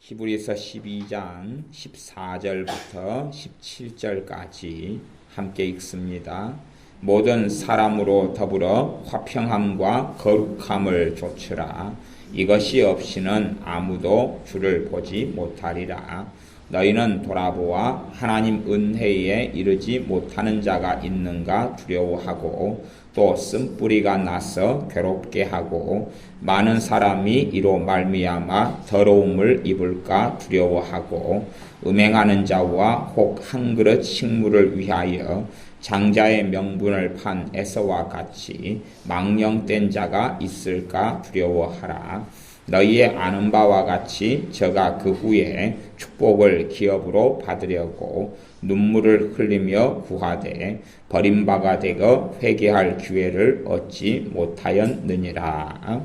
히브리서 12장 14절부터 17절까지 함께 읽습니다. 모든 사람으로 더불어 화평함과 거룩함을 좇으라. 이것이 없이는 아무도 주를 보지 못하리라. 너희는 돌아보아 하나님 은혜에 이르지 못하는 자가 있는가 두려워하고 또 쓴뿌리가 나서 괴롭게 하고 많은 사람이 이로 말미암아 더러움을 입을까 두려워하고 음행하는 자와 혹 한 그릇 식물을 위하여 장자의 명분을 판 에서와 같이 망령된 자가 있을까 두려워하라. 너희의 아는 바와 같이 저가 그 후에 축복을 기업으로 받으려고 눈물을 흘리며 구하되 버림바가 되어 회개할 기회를 얻지 못하였느니라.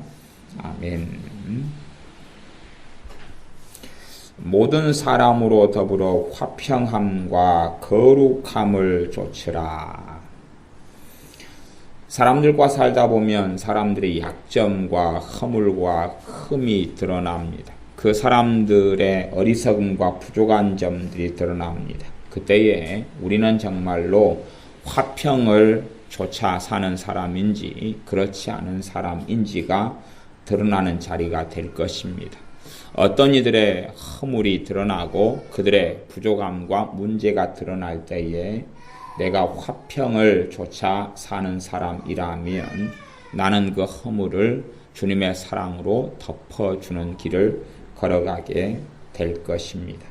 아멘. 모든 사람으로 더불어 화평함과 거룩함을 좇으라. 사람들과 살다 보면 사람들의 약점과 허물과 흠이 드러납니다. 그 사람들의 어리석음과 부족한 점들이 드러납니다. 그때에 우리는 정말로 화평을 좇아 사는 사람인지 그렇지 않은 사람인지가 드러나는 자리가 될 것입니다. 어떤 이들의 허물이 드러나고 그들의 부족함과 문제가 드러날 때에 내가 화평을 좇아 사는 사람이라면 나는 그 허물을 주님의 사랑으로 덮어주는 길을 걸어가게 될 것입니다.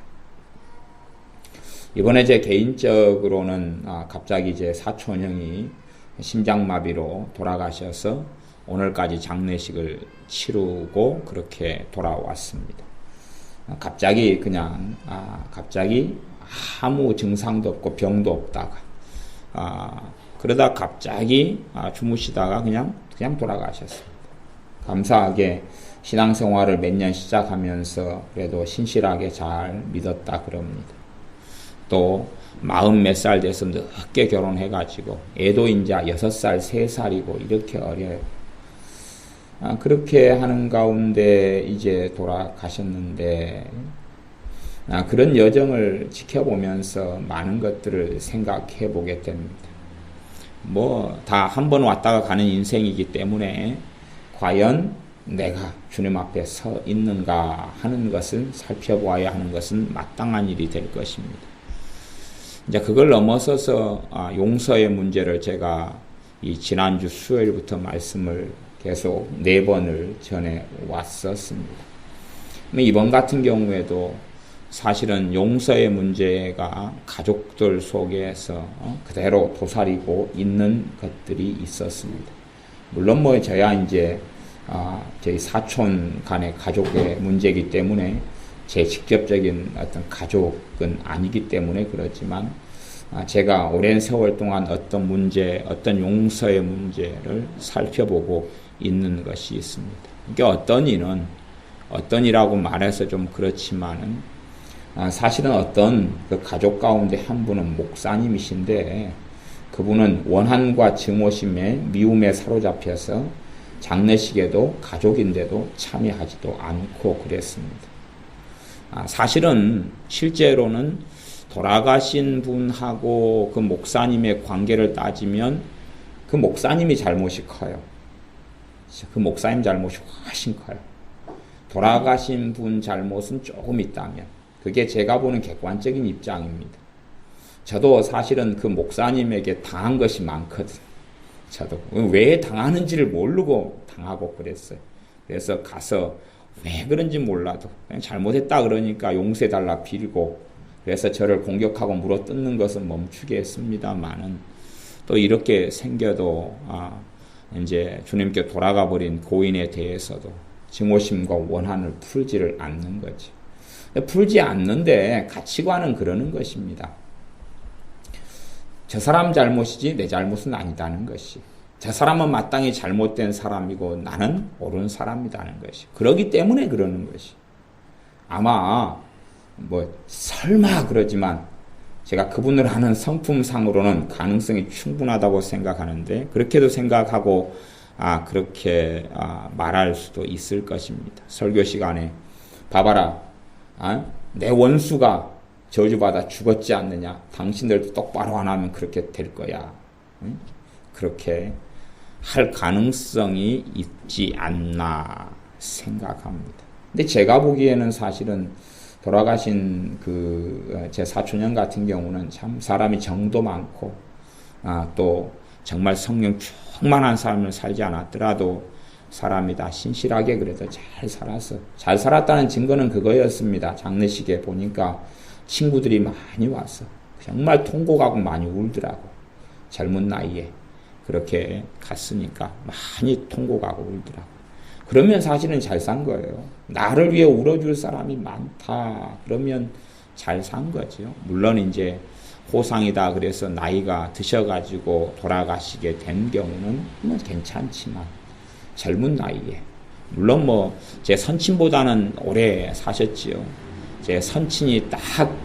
이번에 제 개인적으로는 갑자기 제 사촌 형이 심장마비로 돌아가셔서 오늘까지 장례식을 치르고 그렇게 돌아왔습니다. 갑자기 그냥 갑자기 아무 증상도 없고 병도 없다가 그러다 갑자기 주무시다가 그냥 돌아가셨습니다. 감사하게 신앙생활을 몇 년 시작하면서 그래도 신실하게 잘 믿었다 그럽니다. 또 40 몇 살 돼서 늦게 결혼해가지고 애도 이제 6살, 3살이고 이렇게 어려요. 그렇게 하는 가운데 이제 돌아가셨는데 그런 여정을 지켜보면서 많은 것들을 생각해 보게 됩니다. 다 한 번 왔다가 가는 인생이기 때문에 과연 내가 주님 앞에 서 있는가 하는 것을 살펴보아야 하는 것은 마땅한 일이 될 것입니다. 이제 그걸 넘어서서 용서의 문제를 제가 이 지난주 수요일부터 말씀을 계속 4번을 전해 왔었습니다. 이번 같은 경우에도 사실은 용서의 문제가 가족들 속에서 그대로 도사리고 있는 것들이 있었습니다. 물론 저야 이제 저희 사촌 간의 가족의 문제이기 때문에 제 직접적인 어떤 가족은 아니기 때문에 그렇지만 제가 오랜 세월 동안 어떤 문제, 어떤 용서의 문제를 살펴보고 있는 것이 있습니다. 그러니까 어떤 이라고 말해서 좀 그렇지만은 사실은 어떤 그 가족 가운데 한 분은 목사님이신데 그분은 원한과 증오심에 미움에 사로잡혀서 장례식에도 가족인데도 참여하지도 않고 그랬습니다. 사실은 실제로는 돌아가신 분하고 그 목사님의 관계를 따지면 그 목사님이 잘못이 커요. 그 목사님 잘못이 훨씬 커요. 돌아가신 분 잘못은 조금 있다면 그게 제가 보는 객관적인 입장입니다. 저도 사실은 그 목사님에게 당한 것이 많거든. 저도 왜 당하는지를 모르고 당하고 그랬어요. 그래서 가서 왜 그런지 몰라도 그냥 잘못했다 그러니까 용서해달라 빌고 그래서 저를 공격하고 물어뜯는 것은 멈추게 했습니다만은 또 이렇게 생겨도 이제 주님께 돌아가 버린 고인에 대해서도 증오심과 원한을 풀지를 않는 거지. 풀지 않는데 가치관은 그러는 것입니다. 저 사람 잘못이지 내 잘못은 아니다는 것이. 저 사람은 마땅히 잘못된 사람이고 나는 옳은 사람이라는 것이. 그러기 때문에 그러는 것이. 아마 설마 그러지만 제가 그분을 아는 성품상으로는 가능성이 충분하다고 생각하는데 그렇게도 생각하고 그렇게 말할 수도 있을 것입니다. 설교 시간에 봐봐라 내 원수가 저주받아 죽었지 않느냐. 당신들도 똑바로 안 하면 그렇게 될 거야. 그렇게 할 가능성이 있지 않나 생각합니다. 근데 제가 보기에는 사실은 돌아가신 제 사촌형 같은 경우는 참 사람이 정도 많고, 또 정말 성령 충만한 삶을 살지 않았더라도 사람이 다 신실하게 그래도 잘 살았다는 증거는 그거였습니다. 장례식에 보니까 친구들이 많이 왔어. 정말 통곡하고 많이 울더라고. 젊은 나이에 그렇게 갔으니까 많이 통곡하고 울더라고. 그러면 사실은 잘 산 거예요. 나를 위해 울어줄 사람이 많다. 그러면 잘 산 거죠. 물론 이제 호상이다 그래서 나이가 드셔가지고 돌아가시게 된 경우는 뭐 괜찮지만 젊은 나이에, 물론 뭐 제 선친보다는 오래 사셨지요. 제 선친이 딱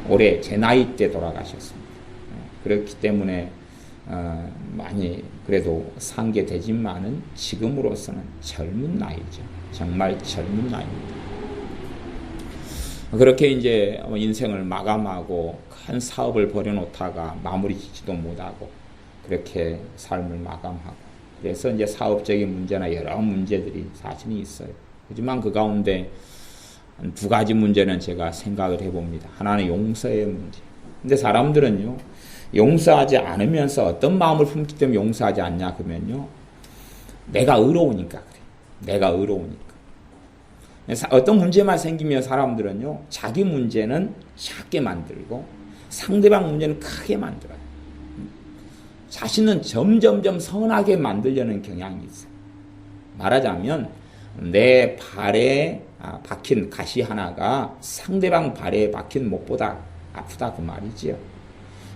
올해 제 나이 때 돌아가셨습니다. 그렇기 때문에 많이 그래도 산 게 되지만은 지금으로서는 젊은 나이죠. 정말 젊은 나이입니다. 그렇게 이제 인생을 마감하고 큰 사업을 벌여놓다가 마무리 짓지도 못하고 그렇게 삶을 마감하고, 그래서 이제 사업적인 문제나 여러 문제들이 사실은 있어요. 하지만 그 가운데 두 가지 문제는 제가 생각을 해봅니다. 하나는 용서의 문제. 근데 사람들은요, 용서하지 않으면서 어떤 마음을 품기 때문에 용서하지 않냐 그러면요, 내가 의로우니까 그래. 내가 의로우니까. 어떤 문제만 생기면 사람들은요, 자기 문제는 작게 만들고 상대방 문제는 크게 만들어요. 자신은 점점점 선하게 만들려는 경향이 있어요. 말하자면 내 발에 박힌 가시 하나가 상대방 발에 박힌 못보다 아프다 그 말이지요.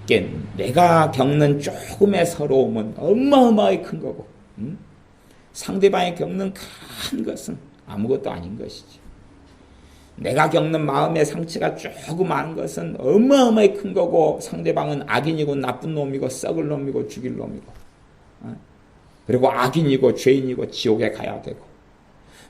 그러니까 내가 겪는 조금의 서러움은 어마어마하게 큰 거고, 상대방이 겪는 큰 것은 아무것도 아닌 것이지. 내가 겪는 마음의 상처가 조금 많은 것은 어마어마하게 큰 거고, 상대방은 악인이고 나쁜 놈이고 썩을 놈이고 죽일 놈이고, 그리고 악인이고 죄인이고 지옥에 가야 되고,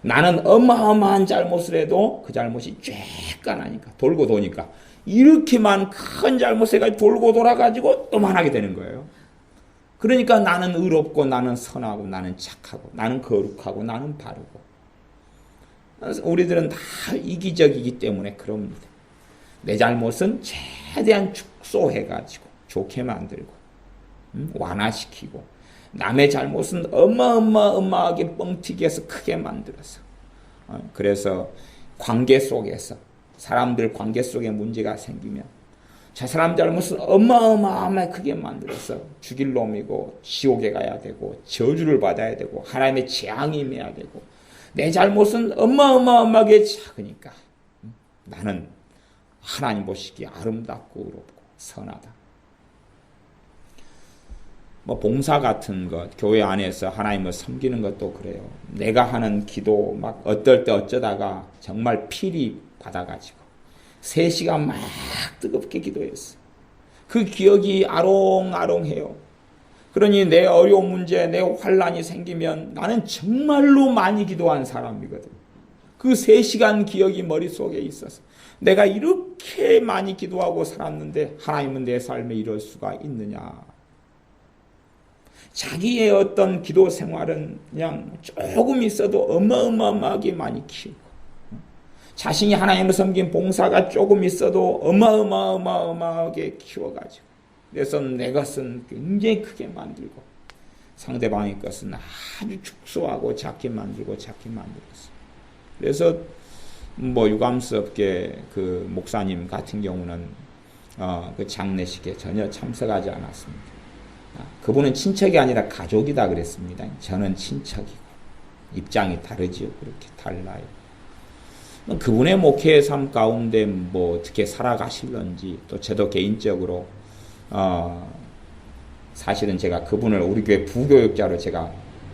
나는 어마어마한 잘못을 해도 그 잘못이 쬐깐하니까 돌고 도니까 이렇게만 큰 잘못을 해가지고 돌고 돌아가지고 또 만하게 되는 거예요. 그러니까 나는 의롭고 나는 선하고 나는 착하고 나는 거룩하고 나는 바르고, 우리들은 다 이기적이기 때문에 그럽니다. 내 잘못은 최대한 축소해가지고 좋게 만들고 완화시키고, 남의 잘못은 어마어마하게 뻥튀기 해서 크게 만들어서, 그래서 관계 속에서 사람들 관계 속에 문제가 생기면 저 사람 잘못은 어마어마하게 크게 만들어서 죽일 놈이고 지옥에 가야 되고 저주를 받아야 되고 하나님의 재앙이 임해야 되고, 내 잘못은 어마어마하게 작으니까 나는 하나님 보시기에 아름답고 의롭고 선하다. 뭐 봉사 같은 것, 교회 안에서 하나님을 섬기는 것도 그래요. 내가 하는 기도 막 어떨 때 어쩌다가 정말 필이 받아가지고 3시간 막 뜨겁게 기도했어. 그 기억이 아롱아롱해요. 그러니 내 어려운 문제, 내 환난이 생기면 나는 정말로 많이 기도한 사람이거든. 그 3시간 기억이 머릿속에 있어서 내가 이렇게 많이 기도하고 살았는데 하나님은 내 삶에 이럴 수가 있느냐. 자기의 어떤 기도 생활은 그냥 조금 있어도 어마어마하게 많이 키우고, 자신이 하나님을 섬긴 봉사가 조금 있어도 어마어마하게 키워가지고, 그래서 내 것은 굉장히 크게 만들고 상대방의 것은 아주 축소하고 작게 만들고 있어요. 그래서 뭐 유감스럽게 그 목사님 같은 경우는 그 장례식에 전혀 참석하지 않았습니다. 그분은 친척이 아니라 가족이다 그랬습니다. 저는 친척이고 입장이 다르지요. 그렇게 달라요. 그분의 목회의 삶 가운데 뭐 어떻게 살아가실런지, 또 저도 개인적으로 사실은 제가 그분을 우리 교회 부교육자로 제가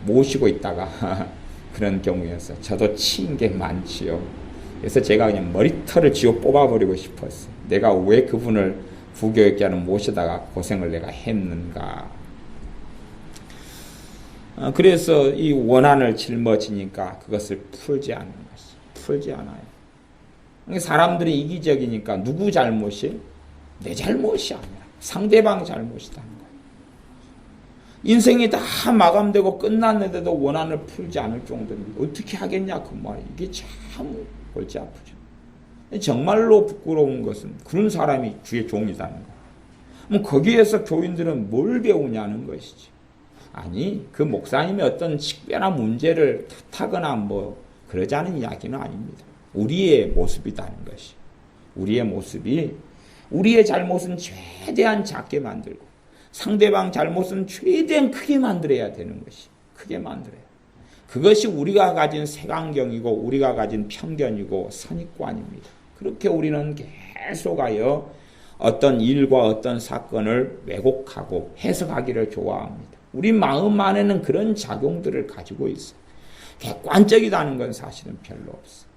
모시고 있다가 그런 경우였어요. 저도 치인 게 많지요. 그래서 제가 그냥 머리털을 쥐어 뽑아버리고 싶었어요. 내가 왜 그분을 부교육자를 모시다가 고생을 내가 했는가. 그래서 이 원한을 짊어지니까 그것을 풀지 않는 것이, 풀지 않아요. 사람들이 이기적이니까 누구 잘못이? 내 잘못이 아니라 상대방 잘못이다는 거예요. 인생이 다 마감되고 끝났는데도 원한을 풀지 않을 정도입니다. 어떻게 하겠냐 그 말이. 이게 참 골치 아프죠. 정말로 부끄러운 것은 그런 사람이 주의 종이라는 거예요. 그럼 거기에서 교인들은 뭘 배우냐는 것이지. 아니 그 목사님의 어떤 식별한 문제를 탓하거나 뭐 그러자는 이야기는 아닙니다. 우리의 모습이라는 것이. 우리의 모습이 우리의 잘못은 최대한 작게 만들고 상대방 잘못은 최대한 크게 만들어야 되는 것이. 크게 만들어야. 그것이 우리가 가진 색안경이고 우리가 가진 편견이고 선입관입니다. 그렇게 우리는 계속하여 어떤 일과 어떤 사건을 왜곡하고 해석하기를 좋아합니다. 우리 마음 안에는 그런 작용들을 가지고 있어요. 객관적이라는 건 사실은 별로 없어요.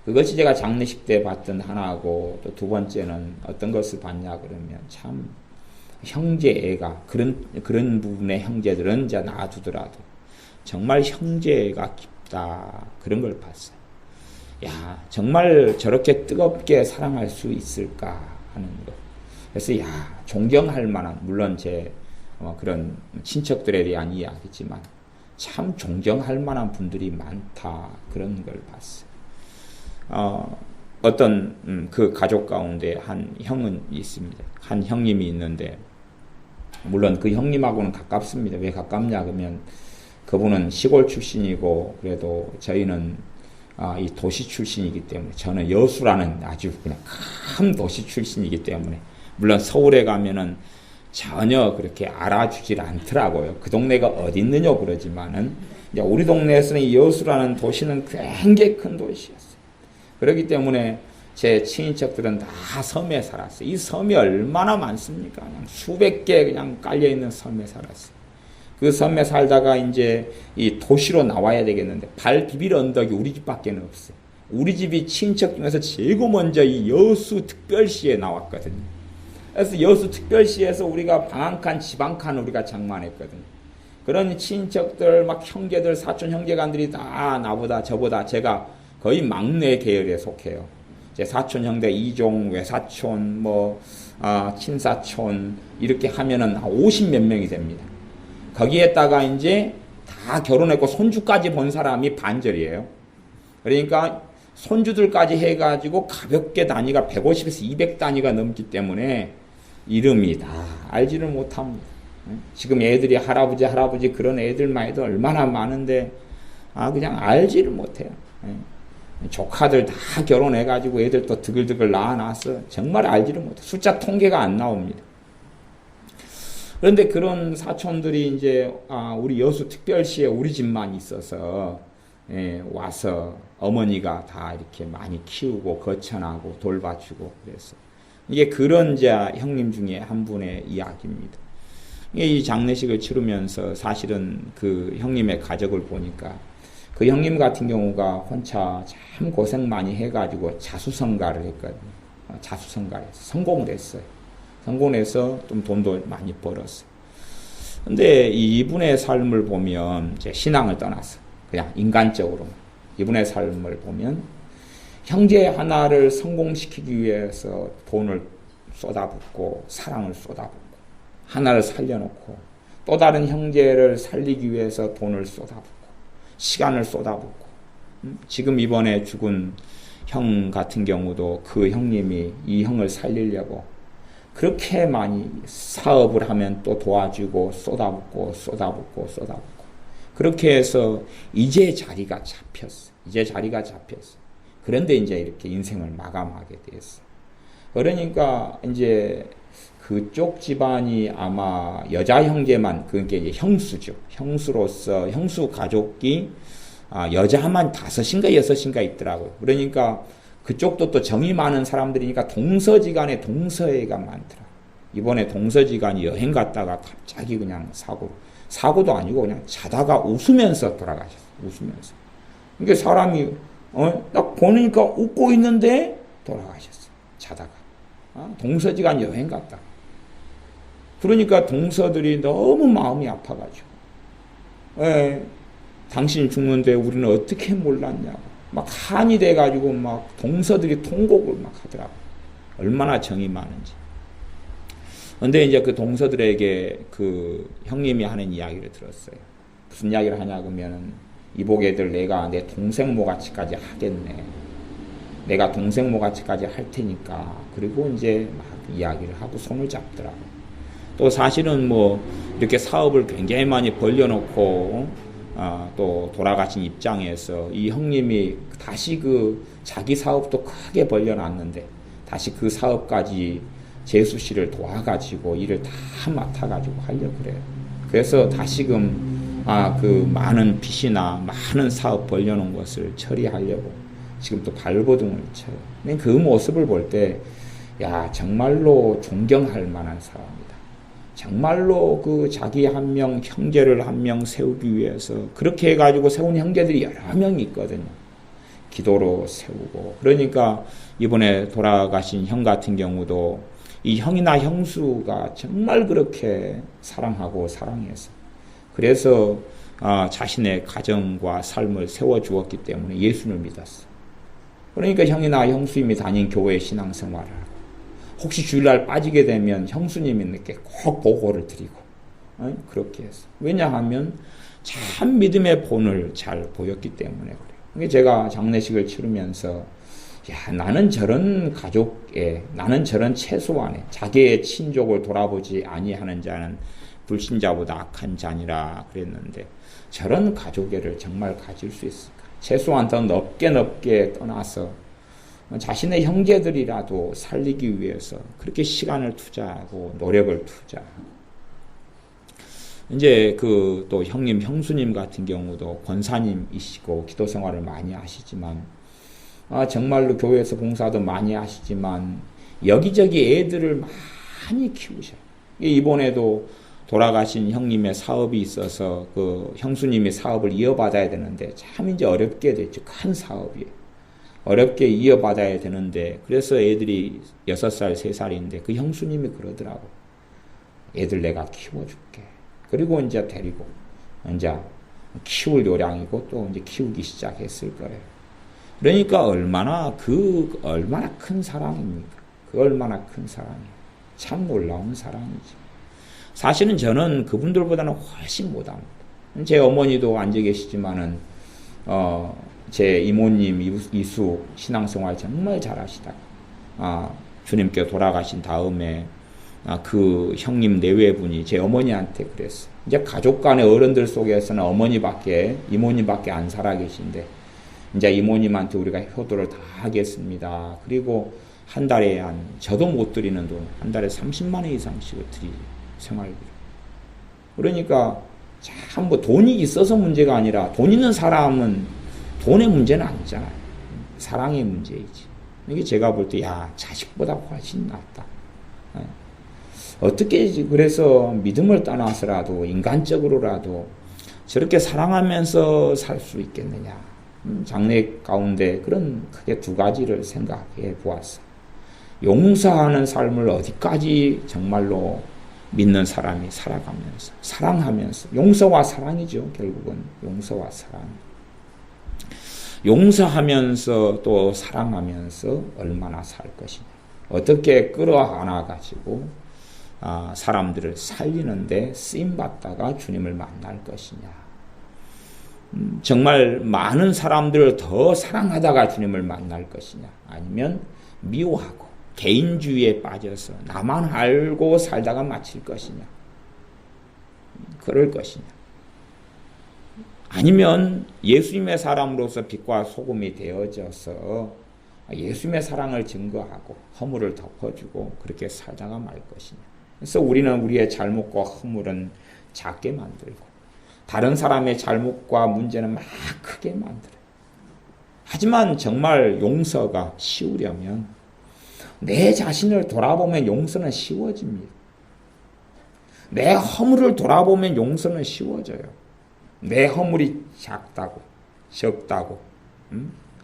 그것이 제가 장례식 때 봤던 하나고 또 두 번째는 어떤 것을 봤냐 그러면 참 형제애가 그런 부분의 형제들은 이제 놔두더라도 정말 형제애가 깊다 그런 걸 봤어요. 야 정말 저렇게 뜨겁게 사랑할 수 있을까 하는 것. 그래서 야 존경할 만한 물론 제 그런 친척들에 대한 이야기지만 참 존경할 만한 분들이 많다 그런 걸 봤어요. 어떤 그 가족 가운데 한 형은 있습니다. 한 형님이 있는데 물론 그 형님하고는 가깝습니다. 왜 가깝냐 그러면 그분은 시골 출신이고 그래도 저희는 이 도시 출신이기 때문에 저는 여수라는 아주 그냥 큰 도시 출신이기 때문에 물론 서울에 가면은 전혀 그렇게 알아주질 않더라고요. 그 동네가 어디 있느냐 그러지만은 이제 우리 동네에서는 이 여수라는 도시는 굉장히 큰 도시였어요. 그렇기 때문에 제 친인척들은 다 섬에 살았어요. 이 섬이 얼마나 많습니까? 그냥 수백 개 그냥 깔려있는 섬에 살았어요. 그 섬에 살다가 이제 이 도시로 나와야 되겠는데 발 디빌 언덕이 우리 집밖에 없어요. 우리 집이 친척 중에서 제일 먼저 이 여수 특별시에 나왔거든요. 그래서 여수 특별시에서 우리가 방 한 칸, 집 한 칸 우리가 장만했거든요. 그런 친척들, 막 형제들, 사촌 형제간들이 다 나보다 저보다 제가 거의 막내 계열에 속해요. 제 사촌 형제 이종, 외사촌, 친사촌 이렇게 하면은 50 몇 명이 됩니다. 거기에다가 이제 다 결혼했고 손주까지 본 사람이 반절이에요. 그러니까 손주들까지 해가지고 가볍게 단위가 150에서 200 단위가 넘기 때문에 이름이 다 알지를 못합니다. 지금 애들이 할아버지 그런 애들만 해도 얼마나 많은데 그냥 알지를 못해요. 조카들 다 결혼해가지고 애들 또 드글드글 낳아놨어. 정말 알지를 못해. 숫자 통계가 안 나옵니다. 그런데 그런 사촌들이 이제 우리 여수 특별시에 우리 집만 있어서 와서 어머니가 다 이렇게 많이 키우고 거처나고 돌봐주고 그래서 이게 그런 자 형님 중에 한 분의 이야기입니다. 이 장례식을 치르면서 사실은 그 형님의 가족을 보니까 그 형님 같은 경우가 혼자 참 고생 많이 해가지고 자수성가를 했거든요. 자수성가해서 성공을 했어요. 성공해서 좀 돈도 많이 벌었어요. 근데 이분의 삶을 보면 이제 신앙을 떠나서 그냥 인간적으로 이분의 삶을 보면 형제 하나를 성공시키기 위해서 돈을 쏟아붓고 사랑을 쏟아붓고 하나를 살려놓고 또 다른 형제를 살리기 위해서 돈을 쏟아붓고 시간을 쏟아붓고 지금 이번에 죽은 형 같은 경우도 그 형님이 이 형을 살리려고 그렇게 많이 사업을 하면 또 도와주고 쏟아붓고 그렇게 해서 이제 자리가 잡혔어. 그런데 이제 이렇게 인생을 마감하게 됐어. 그러니까 이제 그쪽 집안이 아마 여자 형제만 그게 이제 형수죠. 형수로서 형수 가족이 여자만 5인가 6인가 있더라고요. 그러니까 그쪽도 또 정이 많은 사람들이니까 동서지간에 동서애가 많더라. 이번에 동서지간이 여행 갔다가 갑자기 그냥 사고도 아니고 그냥 자다가 웃으면서 돌아가셨어. 웃으면서. 그러니까 사람이 딱 보니까 웃고 있는데 돌아가셨어. 자다가. 동서지간 여행 갔다가. 그러니까 동서들이 너무 마음이 아파가지고 당신 죽는데 우리는 어떻게 몰랐냐고. 막 한이 돼가지고 막 동서들이 통곡을 막 하더라고. 얼마나 정이 많은지. 근데 이제 그 동서들에게 그 형님이 하는 이야기를 들었어요. 무슨 이야기를 하냐 그러면은 이복 애들 내가 내 동생 모같이까지 하겠네. 내가 동생 모같이까지 할 테니까. 그리고 이제 막 이야기를 하고 손을 잡더라고. 또 사실은 뭐 이렇게 사업을 굉장히 많이 벌려놓고 또 돌아가신 입장에서 이 형님이 다시 그 자기 사업도 크게 벌려놨는데 다시 그 사업까지 재수 씨를 도와가지고 일을 다 맡아가지고 하려고 그래요. 그래서 다시금 그 많은 빚이나 많은 사업 벌려놓은 것을 처리하려고 지금 또 발버둥을 쳐요. 그 모습을 볼 때, 야, 정말로 존경할 만한 사람이다. 정말로 그 자기 한 명, 형제를 한 명 세우기 위해서 그렇게 해가지고 세운 형제들이 여러 명이 있거든요. 기도로 세우고. 그러니까 이번에 돌아가신 형 같은 경우도 이 형이나 형수가 정말 그렇게 사랑하고 사랑해서 그래서 자신의 가정과 삶을 세워주었기 때문에 예수를 믿었어. 그러니까 형이나 형수님이 다닌 교회 신앙생활을 하고 혹시 주일날 빠지게 되면 형수님께 꼭 보고를 드리고 그렇게 했어. 왜냐하면 참 믿음의 본을 잘 보였기 때문에 그래요. 제가 장례식을 치르면서 야, 나는 저런 가족에, 나는 저런 최소한에 자기의 친족을 돌아보지 아니하는 자는 불신자보다 악한 자니라 그랬는데 저런 가족애를 정말 가질 수 있을까? 최소한 더 넓게 떠나서 자신의 형제들이라도 살리기 위해서 그렇게 시간을 투자하고 노력을 투자하고 이제 그 또 형님, 형수님 같은 경우도 권사님이시고 기도 생활을 많이 하시지만 정말로 교회에서 봉사도 많이 하시지만 여기저기 애들을 많이 키우셔요. 이번에도 돌아가신 형님의 사업이 있어서 그 형수님이 사업을 이어받아야 되는데 참 이제 어렵게 됐죠. 큰 사업이에요. 어렵게 이어받아야 되는데 그래서 애들이 6살, 3살인데 그 형수님이 그러더라고. 애들 내가 키워줄게. 그리고 이제 데리고 이제 키울 요량이고 또 이제 키우기 시작했을 거예요. 그러니까 얼마나 큰 사랑입니까? 그 얼마나 큰 사랑이에요. 참 놀라운 사랑이지. 사실은 저는 그분들보다는 훨씬 못합니다. 제 어머니도 앉아 계시지만은 제 이모님 이수 신앙생활 정말 잘하시다가 주님께 돌아가신 다음에 그 형님 내외분이 제 어머니한테 그랬어요. 이제 가족 간의 어른들 속에서는 이모님밖에 안 살아 계신데 이제 이모님한테 우리가 효도를 다 하겠습니다. 그리고 한 달에 저도 못 드리는 돈, 한 달에 30만 원 이상씩을 드리죠. 생활비로. 그러니까 참 돈이 있어서 문제가 아니라 돈 있는 사람은 돈의 문제는 아니잖아요. 사랑의 문제이지. 이게 제가 볼 때 자식보다 훨씬 낫다. 어떻게 그래서 믿음을 떠나서라도 인간적으로라도 저렇게 사랑하면서 살 수 있겠느냐. 장래 가운데 그런 크게 2가지를 생각해 보았어. 용서하는 삶을 어디까지 정말로 믿는 사람이 살아가면서 사랑하면서 용서와 사랑이죠. 결국은 용서와 사랑. 용서하면서 또 사랑하면서 얼마나 살 것이냐. 어떻게 끌어안아 가지고 사람들을 살리는데 쓰임받다가 주님을 만날 것이냐. 정말 많은 사람들을 더 사랑하다가 주님을 만날 것이냐. 아니면 미워하고 개인주의에 빠져서 나만 알고 살다가 마칠 것이냐. 그럴 것이냐. 아니면 예수님의 사람으로서 빛과 소금이 되어져서 예수님의 사랑을 증거하고 허물을 덮어주고 그렇게 살다가 말 것이냐. 그래서 우리는 우리의 잘못과 허물은 작게 만들고 다른 사람의 잘못과 문제는 막 크게 만들어요. 하지만 정말 용서가 쉬우려면 내 자신을 돌아보면 용서는 쉬워집니다. 내 허물을 돌아보면 용서는 쉬워져요. 내 허물이 작다고 적다고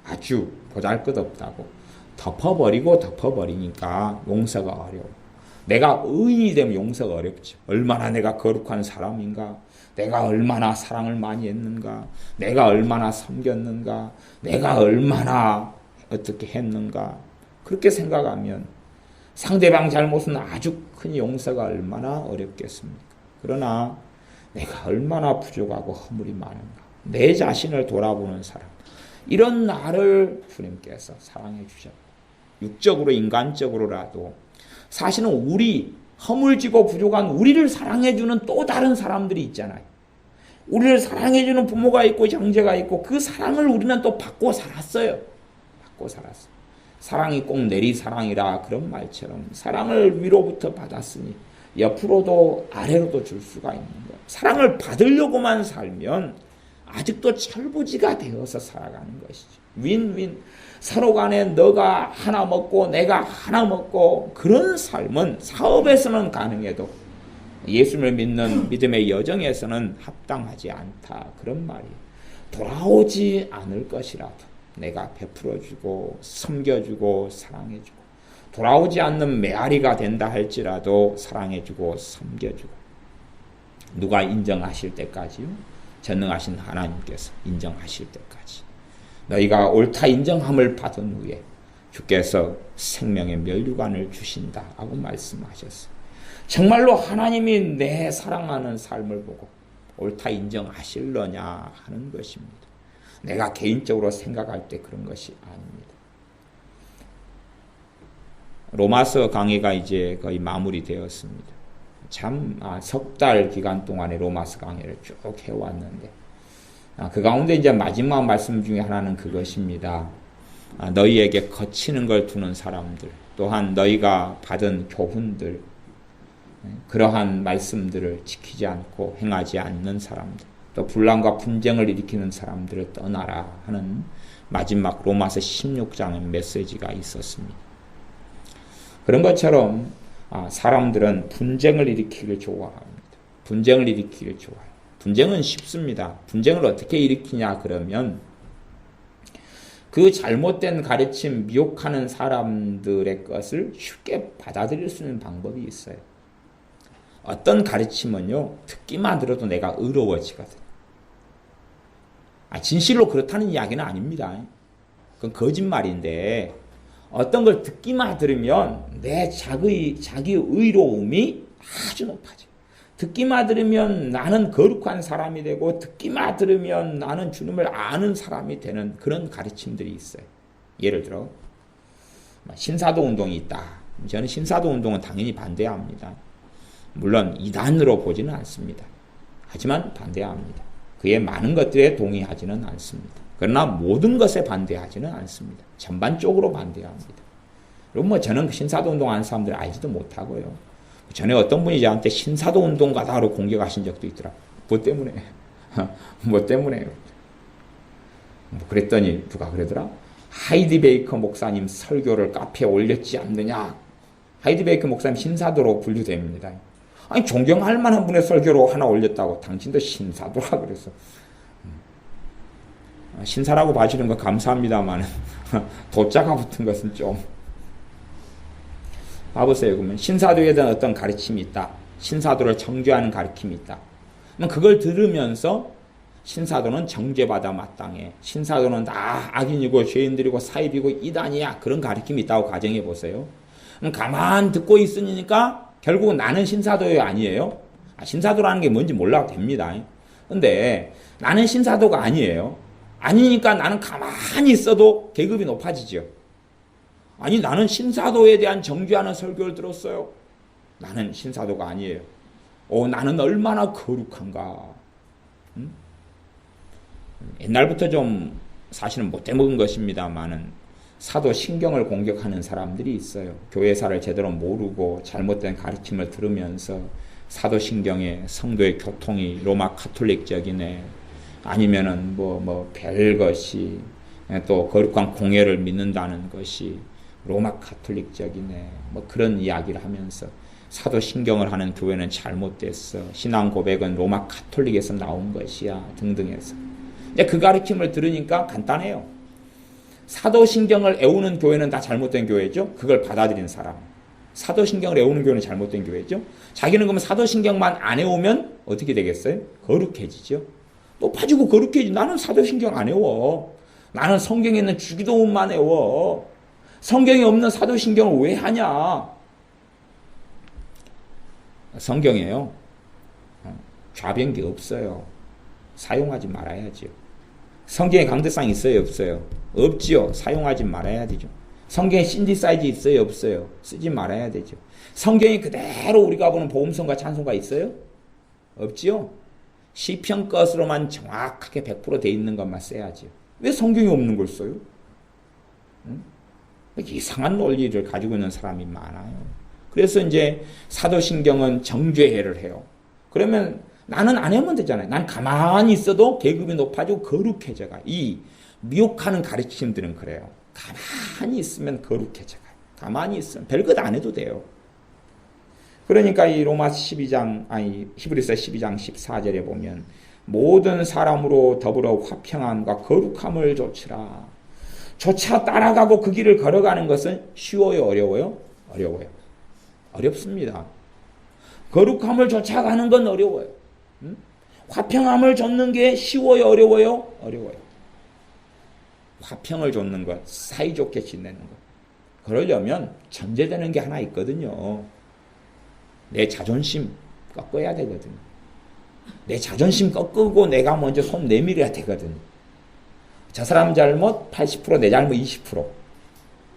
아주 보잘것없다고 덮어버리니까 용서가 어려워. 내가 의인이 되면 용서가 어렵죠. 얼마나 내가 거룩한 사람인가, 내가 얼마나 사랑을 많이 했는가, 내가 얼마나 섬겼는가, 내가 얼마나 어떻게 했는가, 그렇게 생각하면 상대방 잘못은 아주 큰 용서가 얼마나 어렵겠습니까? 그러나 내가 얼마나 부족하고 허물이 많은가, 내 자신을 돌아보는 사람, 이런 나를 주님께서 사랑해 주셨다. 육적으로 인간적으로라도 사실은 우리 허물지고 부족한 우리를 사랑해주는 또 다른 사람들이 있잖아요. 우리를 사랑해주는 부모가 있고 형제가 있고 그 사랑을 우리는 또 받고 살았어요. 받고 살았어요. 사랑이 꼭 내리사랑이라 그런 말처럼 사랑을 위로부터 받았으니 옆으로도 아래로도 줄 수가 있는 거예요. 사랑을 받으려고만 살면 아직도 철부지가 되어서 살아가는 것이죠. 윈윈. 서로 간에 너가 하나 먹고 내가 하나 먹고 그런 삶은 사업에서는 가능해도 예수를 믿는 믿음의 여정에서는 합당하지 않다. 그런 말이에요. 돌아오지 않을 것이라도 내가 베풀어주고 섬겨주고 사랑해주고 돌아오지 않는 메아리가 된다 할지라도 사랑해주고 섬겨주고 누가 인정하실 때까지요? 전능하신 하나님께서 인정하실 때까지 너희가 옳다 인정함을 받은 후에 주께서 생명의 면류관을 주신다 하고 말씀하셨어요. 정말로 하나님이 내 사랑하는 삶을 보고 옳다 인정하실려냐 하는 것입니다. 내가 개인적으로 생각할 때 그런 것이 아닙니다. 로마서 강의가 이제 거의 마무리되었습니다. 참 석 달 기간 동안에 로마서 강의를 쭉 해왔는데 그 가운데 이제 마지막 말씀 중에 하나는 그것입니다. 너희에게 거치는 걸 두는 사람들, 또한 너희가 받은 교훈들, 그러한 말씀들을 지키지 않고 행하지 않는 사람들, 또 분란과 분쟁을 일으키는 사람들을 떠나라 하는 마지막 로마서 16장의 메시지가 있었습니다. 그런 것처럼 사람들은 분쟁을 일으키길 좋아합니다. 분쟁을 일으키길 좋아해요. 분쟁은 쉽습니다. 분쟁을 어떻게 일으키냐 그러면 그 잘못된 가르침, 미혹하는 사람들의 것을 쉽게 받아들일 수 있는 방법이 있어요. 어떤 가르침은요, 듣기만 들어도 내가 의로워지거든요. 진실로 그렇다는 이야기는 아닙니다. 그건 거짓말인데 어떤 걸 듣기만 들으면 내 자기 의로움이 아주 높아져요. 듣기만 들으면 나는 거룩한 사람이 되고 듣기만 들으면 나는 주님을 아는 사람이 되는 그런 가르침들이 있어요. 예를 들어 신사도 운동이 있다. 저는 신사도 운동은 당연히 반대합니다. 물론 이단으로 보지는 않습니다. 하지만 반대합니다. 그의 많은 것들에 동의하지는 않습니다. 그러나 모든 것에 반대하지는 않습니다. 전반적으로 반대합니다. 그리고 저는 신사도 운동하는 사람들 알지도 못하고요. 전에 어떤 분이 저한테 신사도 운동가다로 공격하신 적도 있더라고요. 뭐 때문에? 뭐 때문에요? 그랬더니 누가 그러더라? 하이디 베이커 목사님 설교를 카페에 올렸지 않느냐? 하이디 베이커 목사님 신사도로 분류됩니다. 아니 존경할 만한 분의 설교로 하나 올렸다고 당신도 신사도라 그래서 신사라고 봐주는 거 감사합니다만 도자가 붙은 것은 좀 봐보세요. 그러면 신사도에 대한 어떤 가르침이 있다. 신사도를 정죄하는 가르침이 있다. 그럼 그걸 들으면서 신사도는 정죄받아 마땅해. 신사도는 다 악인이고 죄인들이고 사입이고 이단이야. 그런 가르침이 있다고 가정해 보세요. 그럼 가만 듣고 있으니까 결국은 나는 신사도요 아니에요? 신사도라는 게 뭔지 몰라도 됩니다. 근데 나는 신사도가 아니에요. 아니니까 나는 가만히 있어도 계급이 높아지죠. 아니 나는 신사도에 대한 정죄하는 설교를 들었어요. 나는 신사도가 아니에요. 나는 얼마나 거룩한가. 옛날부터 좀 사실은 못돼먹은 것입니다만은 사도 신경을 공격하는 사람들이 있어요. 교회사를 제대로 모르고 잘못된 가르침을 들으면서 사도 신경의 성도의 교통이 로마 카톨릭적이네. 아니면은 별것이 또 거룩한 공예를 믿는다는 것이 로마 카톨릭적이네. 그런 이야기를 하면서 사도 신경을 하는 교회는 잘못됐어. 신앙 고백은 로마 카톨릭에서 나온 것이야. 등등해서. 그 가르침을 들으니까 간단해요. 사도 신경을 애우는 교회는 다 잘못된 교회죠. 그걸 받아들인 사람. 사도신경을 외우는 교회는 잘못된 교회죠. 자기는 그러면 사도신경만 안 외우면 어떻게 되겠어요? 거룩해지죠. 높아지고 거룩해지죠. 나는 사도신경 안 외워. 나는 성경에 있는 주기도문만 외워. 성경에 없는 사도신경을 왜 하냐? 성경에요. 좌변기 없어요. 사용하지 말아야죠. 성경에 강대상 있어요? 없어요? 없지요. 사용하지 말아야 되죠. 성경에 신디사이즈 있어요? 없어요? 쓰지 말아야 되죠. 성경이 그대로 우리가 보는 복음성과 찬송가 있어요? 없지요. 시편 것으로만 정확하게 100% 돼 있는 것만 써야죠. 왜 성경이 없는 걸 써요? 응? 이상한 논리를 가지고 있는 사람이 많아요. 그래서 이제 사도신경은 정죄해를 해요. 그러면 나는 안 하면 되잖아요. 난 가만히 있어도 계급이 높아지고 거룩해져가. 이 미혹하는 가르침들은 그래요. 가만히 있으면 거룩해져가요. 가만히 있으면 별것 안 해도 돼요. 그러니까 이 히브리서 12장 14절에 보면 모든 사람으로 더불어 화평함과 거룩함을 좇으라. 조차 따라가고 그 길을 걸어가는 것은 쉬워요, 어려워요? 어려워요. 어렵습니다. 거룩함을 좇아가는 건 어려워요. 화평함을 좇는 게 쉬워요, 어려워요? 어려워요. 화평을 좇는 것, 사이좋게 지내는 것. 그러려면 전제되는 게 하나 있거든요. 내 자존심 꺾어야 되거든요. 내 자존심 꺾고 내가 먼저 손 내밀어야 되거든요. 저 사람 잘못 80%, 내 잘못 20%.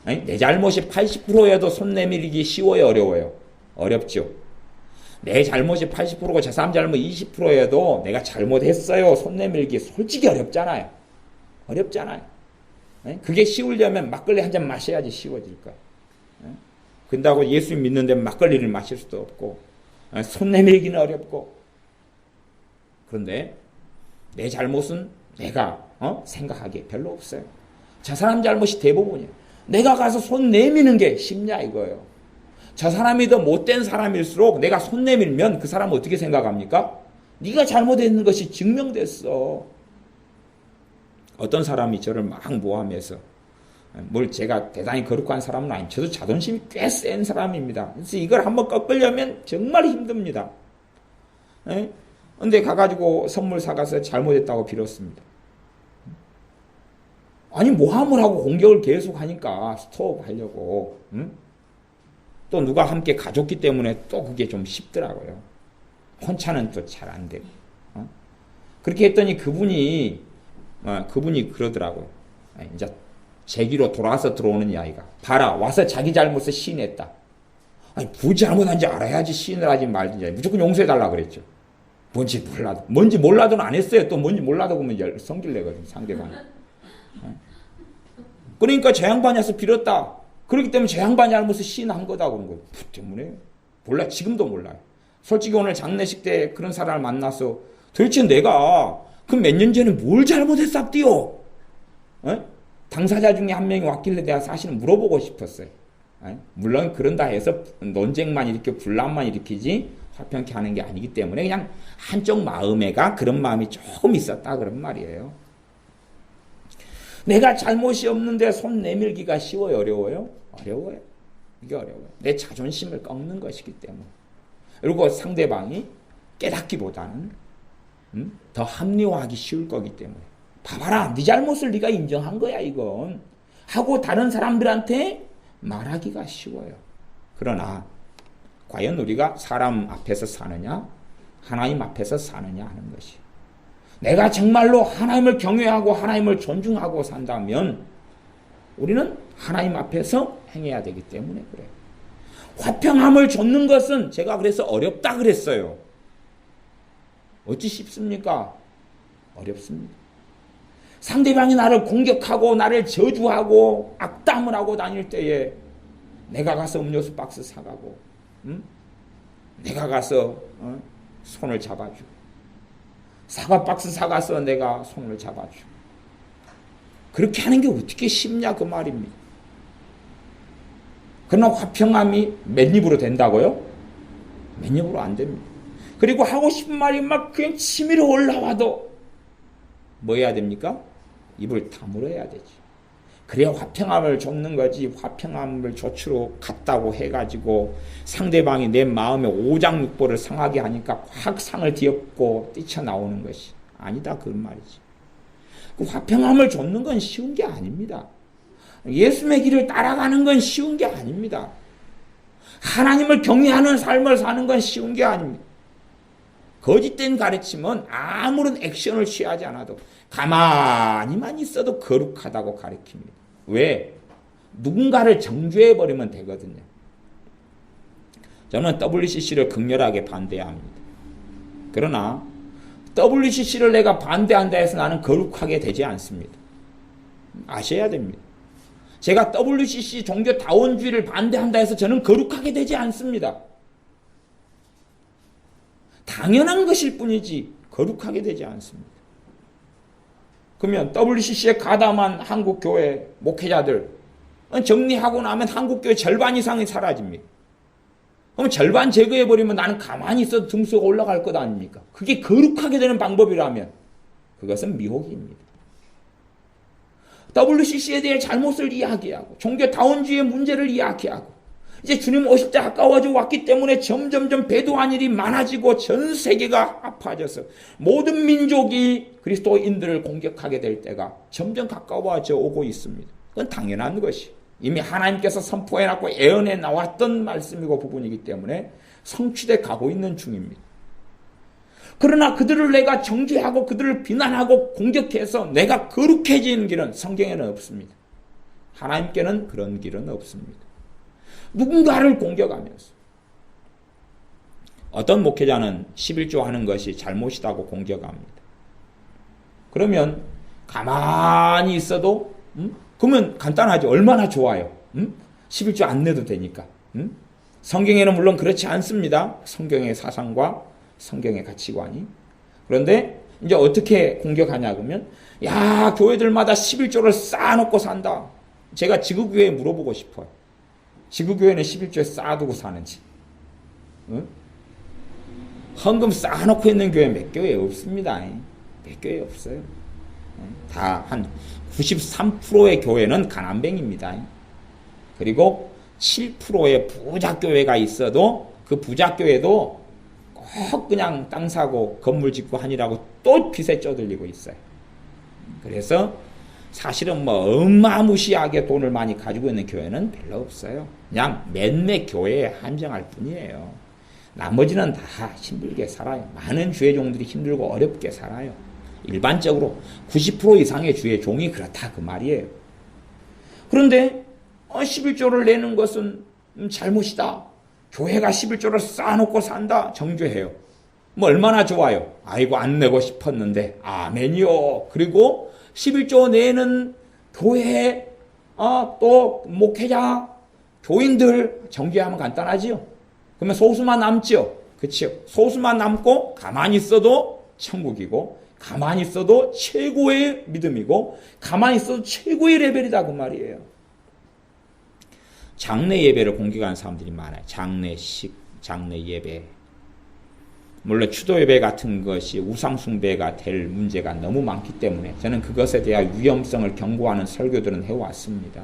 아니, 내 잘못이 80%여도 손 내밀기 쉬워요, 어려워요? 어렵죠. 내 잘못이 80%고 저 사람 잘못 20%여도 내가 잘못했어요, 손 내밀기 솔직히 어렵잖아요. 어렵잖아요. 그게 쉬우려면 막걸리 한 잔 마셔야지 쉬워질 거야. 근다고 예수 믿는데 막걸리를 마실 수도 없고 손 내밀기는 어렵고. 그런데 내 잘못은 내가 생각하기에 별로 없어요. 저 사람 잘못이 대부분이에요. 내가 가서 손 내미는 게 쉽냐 이거예요. 저 사람이 더 못된 사람일수록 내가 손 내밀면 그 사람은 어떻게 생각합니까? 네가 잘못했는 것이 증명됐어. 어떤 사람이 저를 막 모함해서, 뭘 제가 대단히 거룩한 사람은 아니에요. 저도 자존심이 꽤 센 사람입니다. 그래서 이걸 한번 꺾으려면 정말 힘듭니다. 근데 가가지고 선물 사가서 잘못했다고 빌었습니다. 아니 모함을 하고 공격을 계속 하니까 스톱하려고. 또 누가 함께 가졌기 때문에 또 그게 좀 쉽더라고요. 혼자는 또 잘 안 되고. 그렇게 했더니 그분이 그러더라고요. 이제 제기로 돌아와서 들어오는 이 아이가, 봐라 와서 자기 잘못을 시인했다. 아니 뭐 잘못한지 알아야지 시인을 하지 말든지. 무조건 용서해달라 그랬죠. 뭔지 몰라도는 안 했어요. 또 뭔지 몰라도 그러면 성질 내거든 상대방이. 그러니까 저 양반이 와서 빌었다. 그렇기 때문에 저 양반이 잘못을 시인한 거다 그런 거예요. 그 때문에 몰라. 지금도 몰라요. 솔직히 오늘 장례식 때 그런 사람을 만나서 도대체 내가 그 몇 년 전에 뭘 잘못했었디요? 당사자 중에 한 명이 왔길래 내가 사실은 물어보고 싶었어요. 물론 그런다 해서 논쟁만 일으켜 분란만 일으키지 화평케 하는 게 아니기 때문에 그냥 한쪽 마음에가 그런 마음이 조금 있었다 그런 말이에요. 내가 잘못이 없는데 손 내밀기가 쉬워요, 어려워요? 어려워요. 이게 어려워요. 내 자존심을 꺾는 것이기 때문에. 그리고 상대방이 깨닫기보다는 더 합리화하기 쉬울 거기 때문에. 봐봐라, 네 잘못을 네가 인정한 거야 이건. 하고 다른 사람들한테 말하기가 쉬워요. 그러나 과연 우리가 사람 앞에서 사느냐, 하나님 앞에서 사느냐 하는 것이. 내가 정말로 하나님을 경외하고 하나님을 존중하고 산다면 우리는 하나님 앞에서 행해야 되기 때문에 그래요. 화평함을 좇는 것은 제가 그래서 어렵다 그랬어요. 어찌 쉽습니까? 어렵습니다. 상대방이 나를 공격하고 나를 저주하고 악담을 하고 다닐 때에 내가 가서 음료수 박스 사가고 내가 가서 손을 잡아주고 사과 박스 사가서 내가 손을 잡아주고 그렇게 하는 게 어떻게 쉽냐 그 말입니다. 그러나 화평함이 몇 입으로 된다고요? 몇 입으로 안 됩니다. 그리고 하고 싶은 말이 막 그냥 치밀어 올라와도 뭐 해야 됩니까? 입을 다물어야 되지. 그래야 화평함을 줬는 거지. 화평함을 조치로 갔다고 해가지고 상대방이 내 마음에 오장육부를 상하게 하니까 확 상을 뒤엎고 뛰쳐나오는 것이 아니다, 그런 말이지. 그 화평함을 줬는 건 쉬운 게 아닙니다. 예수님의 길을 따라가는 건 쉬운 게 아닙니다. 하나님을 경외하는 삶을 사는 건 쉬운 게 아닙니다. 거짓된 가르침은 아무런 액션을 취하지 않아도 가만히만 있어도 거룩하다고 가르칩니다. 왜? 누군가를 정죄해버리면 되거든요. 저는 WCC를 극렬하게 반대합니다. 그러나 WCC를 내가 반대한다 해서 나는 거룩하게 되지 않습니다. 아셔야 됩니다. 제가 WCC 종교다원주의를 반대한다 해서 저는 거룩하게 되지 않습니다. 당연한 것일 뿐이지 거룩하게 되지 않습니다. 그러면 WCC에 가담한 한국교회 목회자들 정리하고 나면 한국교회 절반 이상이 사라집니다. 그럼 절반 제거해버리면 나는 가만히 있어도 등수가 올라갈 것 아닙니까? 그게 거룩하게 되는 방법이라면 그것은 미혹입니다. WCC에 대해 잘못을 이야기하고 종교다원주의의 문제를 이야기하고 이제 주님 오실 때 가까워져 왔기 때문에 점점점 배도한 일이 많아지고 전 세계가 아파져서 모든 민족이 그리스도인들을 공격하게 될 때가 점점 가까워져 오고 있습니다. 그건 당연한 것이 이미 하나님께서 선포해놨고 예언해 나왔던 말씀이고 부분이기 때문에 성취돼 가고 있는 중입니다. 그러나 그들을 내가 정죄하고 그들을 비난하고 공격해서 내가 거룩해지는 길은 성경에는 없습니다. 하나님께는 그런 길은 없습니다. 누군가를 공격하면서 어떤 목회자는 11조 하는 것이 잘못이라고 공격합니다. 그러면 가만히 있어도 그러면 간단하죠. 얼마나 좋아요. 11조 안 내도 되니까. 성경에는 물론 그렇지 않습니다. 성경의 사상과 성경의 가치관이. 그런데 이제 어떻게 공격하냐 그러면 야 교회들마다 11조를 쌓아놓고 산다. 제가 지구교회에 물어보고 싶어요. 지구교회는 11조에 쌓아두고 사는지. 헌금 쌓아놓고 있는 교회 몇 교회 없습니다. 몇 교회 없어요. 다 한 93%의 교회는 가난뱅입니다. 그리고 7%의 부자교회가 있어도 그 부자교회도 꼭 그냥 땅 사고 건물 짓고 하니라고 또 빚에 쪼들리고 있어요. 그래서 사실은 뭐 어마무시하게 돈을 많이 가지고 있는 교회는 별로 없어요. 그냥 몇몇 교회에 한정할 뿐이에요. 나머지는 다 힘들게 살아요. 많은 주의 종들이 힘들고 어렵게 살아요. 일반적으로 90% 이상의 주의 종이 그렇다 그 말이에요. 그런데 11조를 내는 것은 잘못이다. 교회가 11조를 쌓아놓고 산다. 정죄해요. 뭐 얼마나 좋아요. 아이고 안 내고 싶었는데 아멘이요. 그리고 11조 내는 교회 또 목회자 교인들 정죄하면 간단하지요. 그러면 소수만 남지요. 그렇죠. 소수만 남고 가만히 있어도 천국이고 가만히 있어도 최고의 믿음이고 가만히 있어도 최고의 레벨이다 그 말이에요. 장례 예배를 공격하는 사람들이 많아요. 장례식, 장례 예배. 물론 추도 예배 같은 것이 우상 숭배가 될 문제가 너무 많기 때문에 저는 그것에 대한 위험성을 경고하는 설교들은 해왔습니다.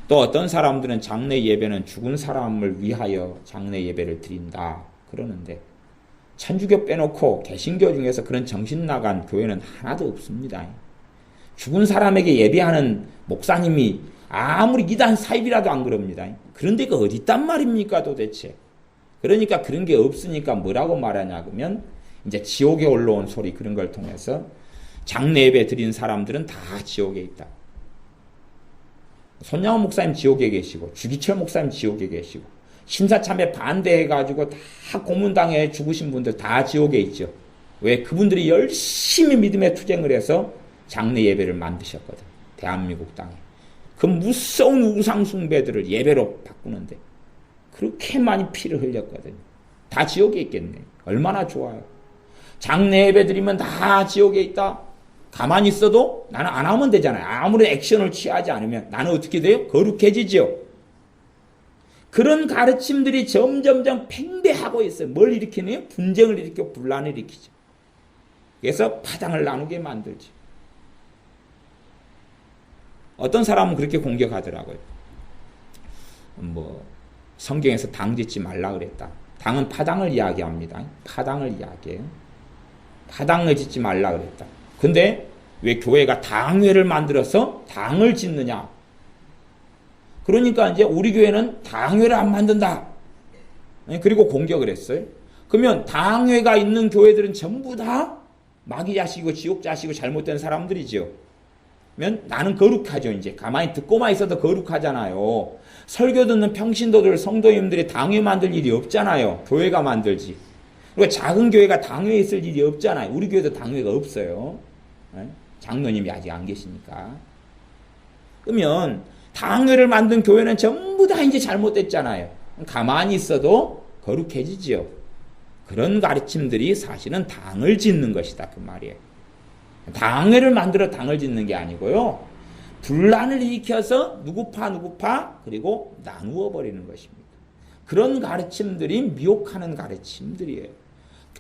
또 어떤 사람들은 장례 예배는 죽은 사람을 위하여 장례 예배를 드린다 그러는데 천주교 빼놓고 개신교 중에서 그런 정신 나간 교회는 하나도 없습니다. 죽은 사람에게 예배하는 목사님이 아무리 이단 사입이라도 안 그럽니다. 그런데 그 어디 있단 말입니까 도대체. 그러니까 그런 게 없으니까 뭐라고 말하냐 그러면 이제 지옥에 올라온 소리 그런 걸 통해서 장례 예배 드린 사람들은 다 지옥에 있다. 손양원 목사님 지옥에 계시고 주기철 목사님 지옥에 계시고 심사참에 반대해가지고 다 고문당해 죽으신 분들 다 지옥에 있죠. 왜? 그분들이 열심히 믿음에 투쟁을 해서 장례 예배를 만드셨거든. 대한민국 땅에. 그 무서운 우상숭배들을 예배로 바꾸는데 그렇게 많이 피를 흘렸거든요. 다 지옥에 있겠네. 얼마나 좋아요. 장례 예배 드리면 다 지옥에 있다. 가만히 있어도 나는 안 하면 되잖아요. 아무런 액션을 취하지 않으면 나는 어떻게 돼요? 거룩해지죠. 그런 가르침들이 점점점 팽배하고 있어요. 뭘 일으키네요? 분쟁을 일으키고 분란을 일으키죠. 그래서 파당을 나누게 만들죠. 어떤 사람은 그렇게 공격하더라고요. 뭐 성경에서 당 짓지 말라 그랬다. 당은 파당을 이야기합니다. 파당을 이야기해요. 파당을 짓지 말라 그랬다. 근데 왜 교회가 당회를 만들어서 당을 짓느냐? 그러니까 이제 우리 교회는 당회를 안 만든다. 그리고 공격을 했어요. 그러면 당회가 있는 교회들은 전부 다 마귀 자식이고 지옥 자식이고 잘못된 사람들이죠. 그러면 나는 거룩하죠. 이제 가만히 듣고만 있어도 거룩하잖아요. 설교 듣는 평신도들 성도님들이 당회 만들 일이 없잖아요. 교회가 만들지. 그리고 작은 교회가 당회에 있을 일이 없잖아요. 우리 교회도 당회가 없어요. 장로님이 아직 안 계시니까. 그러면 당회를 만든 교회는 전부 다 이제 잘못됐잖아요. 가만히 있어도 거룩해지지요. 그런 가르침들이 사실은 당을 짓는 것이다 그 말이에요. 당회를 만들어 당을 짓는 게 아니고요. 분란을 일으켜서 누구파 그리고 나누어 버리는 것입니다. 그런 가르침들이 미혹하는 가르침들이에요.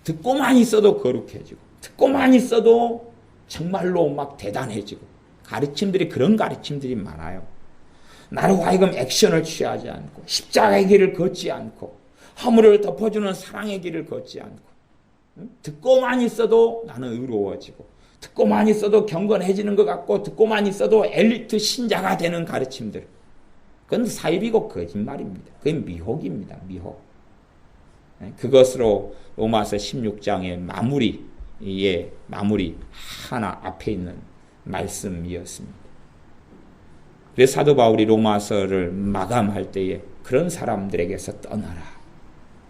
듣고만 있어도 거룩해지고 듣고만 있어도 정말로 막 대단해지고 가르침들이 그런 가르침들이 많아요. 나로 하여금 액션을 취하지 않고 십자가의 길을 걷지 않고 허물을 덮어주는 사랑의 길을 걷지 않고 듣고만 있어도 나는 의로워지고 듣고만 있어도 경건해지는 것 같고 듣고만 있어도 엘리트 신자가 되는 가르침들. 그건 사입이고 거짓말입니다. 그건 미혹입니다. 미혹. 그것으로 로마서 16장의 마무리 하나 앞에 있는 말씀이었습니다. 그래서 사도 바울이 로마서를 마감할 때에 그런 사람들에게서 떠나라.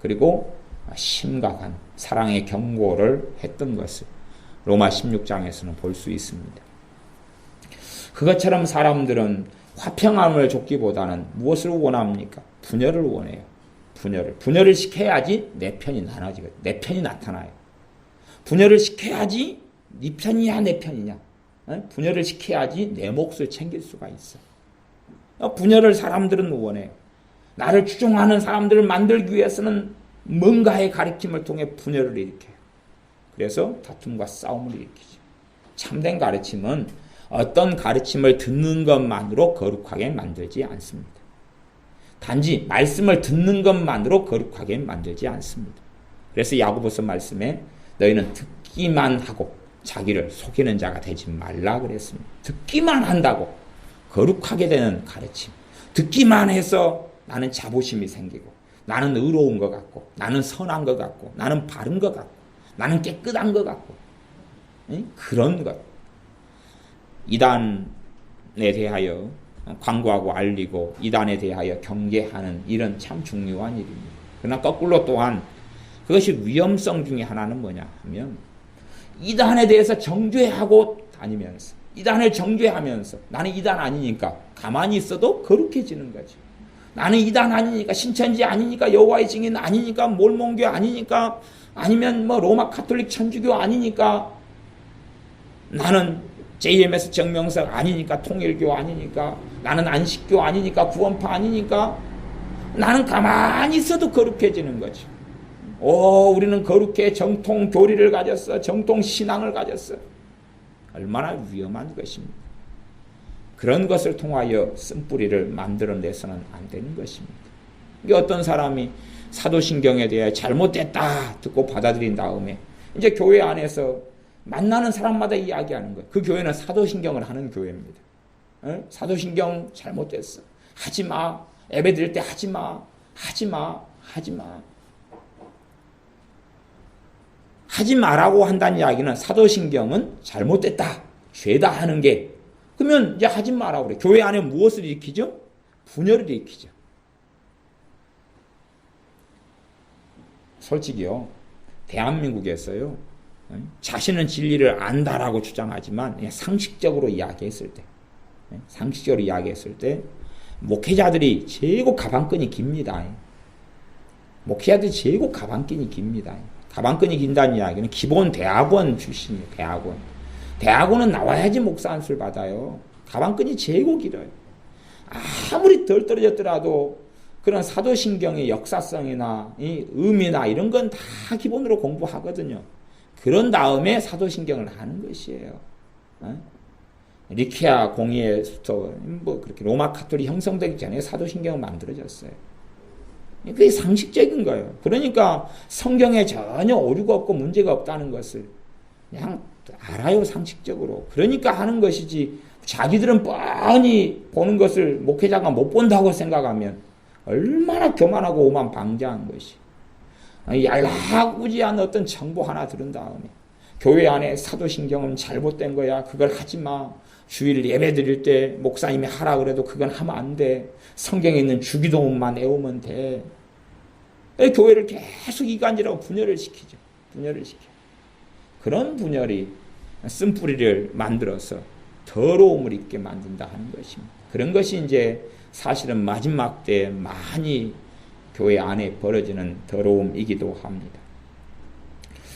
그리고 심각한 사랑의 경고를 했던 것을 로마 16장에서는 볼 수 있습니다. 그것처럼 사람들은 화평함을 줬기보다는 무엇을 원합니까? 분열을 원해요. 분열을 시켜야지 내 편이 나눠지거든요. 내 편이 나타나요. 분열을 시켜야지 네 편이냐 내 편이냐. 분열을 시켜야지 내 몫을 챙길 수가 있어. 분열을 사람들은 원해요. 나를 추종하는 사람들을 만들기 위해서는 뭔가의 가르침을 통해 분열을 일으켜요. 그래서 다툼과 싸움을 일으키죠. 참된 가르침은 어떤 가르침을 듣는 것만으로 거룩하게 만들지 않습니다. 단지 말씀을 듣는 것만으로 거룩하게 만들지 않습니다. 그래서 야고보서 말씀에 너희는 듣기만 하고 자기를 속이는 자가 되지 말라 그랬습니다. 듣기만 한다고 거룩하게 되는 가르침. 듣기만 해서 나는 자부심이 생기고 나는 의로운 것 같고 나는 선한 것 같고 나는 바른 것 같고 나는 깨끗한 것 같고 그런 것. 이단에 대하여 광고하고 알리고 이단에 대하여 경계하는 일은 참 중요한 일입니다. 그러나 거꾸로 또한 그것이 위험성 중에 하나는 뭐냐 하면 이단에 대해서 정죄하고 다니면서 이단을 정죄하면서 나는 이단 아니니까 가만히 있어도 거룩해지는 거지. 나는 이단 아니니까 신천지 아니니까 여호와의 증인 아니니까 몰몬교 아니니까 아니면 뭐 로마 가톨릭 천주교 아니니까 나는 JMS 정명석 아니니까 통일교 아니니까 나는 안식교 아니니까 구원파 아니니까 나는 가만히 있어도 거룩해지는 거지. 우리는 거룩해 정통 교리를 가졌어. 정통 신앙을 가졌어. 얼마나 위험한 것입니다. 그런 것을 통하여 쓴뿌리를 만들어내서는 안 되는 것입니다. 이게 어떤 사람이 사도신경에 대해 잘못됐다 듣고 받아들인 다음에 이제 교회 안에서 만나는 사람마다 이야기하는 거예요. 그 교회는 사도신경을 하는 교회입니다. 사도신경 잘못됐어. 하지마. 예배 드릴 때 하지마. 하지 마라고 한다는 이야기는 사도신경은 잘못됐다. 죄다 하는 게. 그러면 이제 하지 마라고 그래. 교회 안에 무엇을 일으키죠? 분열을 일으키죠. 솔직히요. 대한민국에서요. 자신은 진리를 안다라고 주장하지만 상식적으로 이야기했을 때 목회자들이 최고 가방끈이 깁니다. 목회자들이 최고 가방끈이 깁니다. 가방끈이 긴다는 이야기는 기본 대학원 출신이에요. 대학원은 나와야지 목사 안수를 받아요. 가방끈이 최고 길어요. 아무리 덜 떨어졌더라도 그런 사도신경의 역사성이나 이 의미나 이런 건 다 기본으로 공부하거든요. 그런 다음에 사도신경을 하는 것이에요. 니케아 공의회부터 뭐 그렇게 로마 카톨릭 형성되기 전에 사도신경은 만들어졌어요. 그게 상식적인 거예요. 그러니까 성경에 전혀 오류가 없고 문제가 없다는 것을 그냥 알아요, 상식적으로. 그러니까 하는 것이지, 자기들은 뻔히 보는 것을 목회자가 못 본다고 생각하면 얼마나 교만하고 오만방자한 것이. 얄라구지한 어떤 정보 하나 들은 다음에 교회 안에 사도신경은 잘못된 거야, 그걸 하지 마. 주일 예배 드릴 때 목사님이 하라 그래도 그건 하면 안 돼. 성경에 있는 주기도문만 외우면 돼. 교회를 계속 이간질하고 분열을 시키죠. 분열을 시켜. 그런 분열이 쓴뿌리를 만들어서 더러움을 입게 만든다 하는 것입니다. 그런 것이 이제 사실은 마지막 때에 많이 교회 안에 벌어지는 더러움이기도 합니다.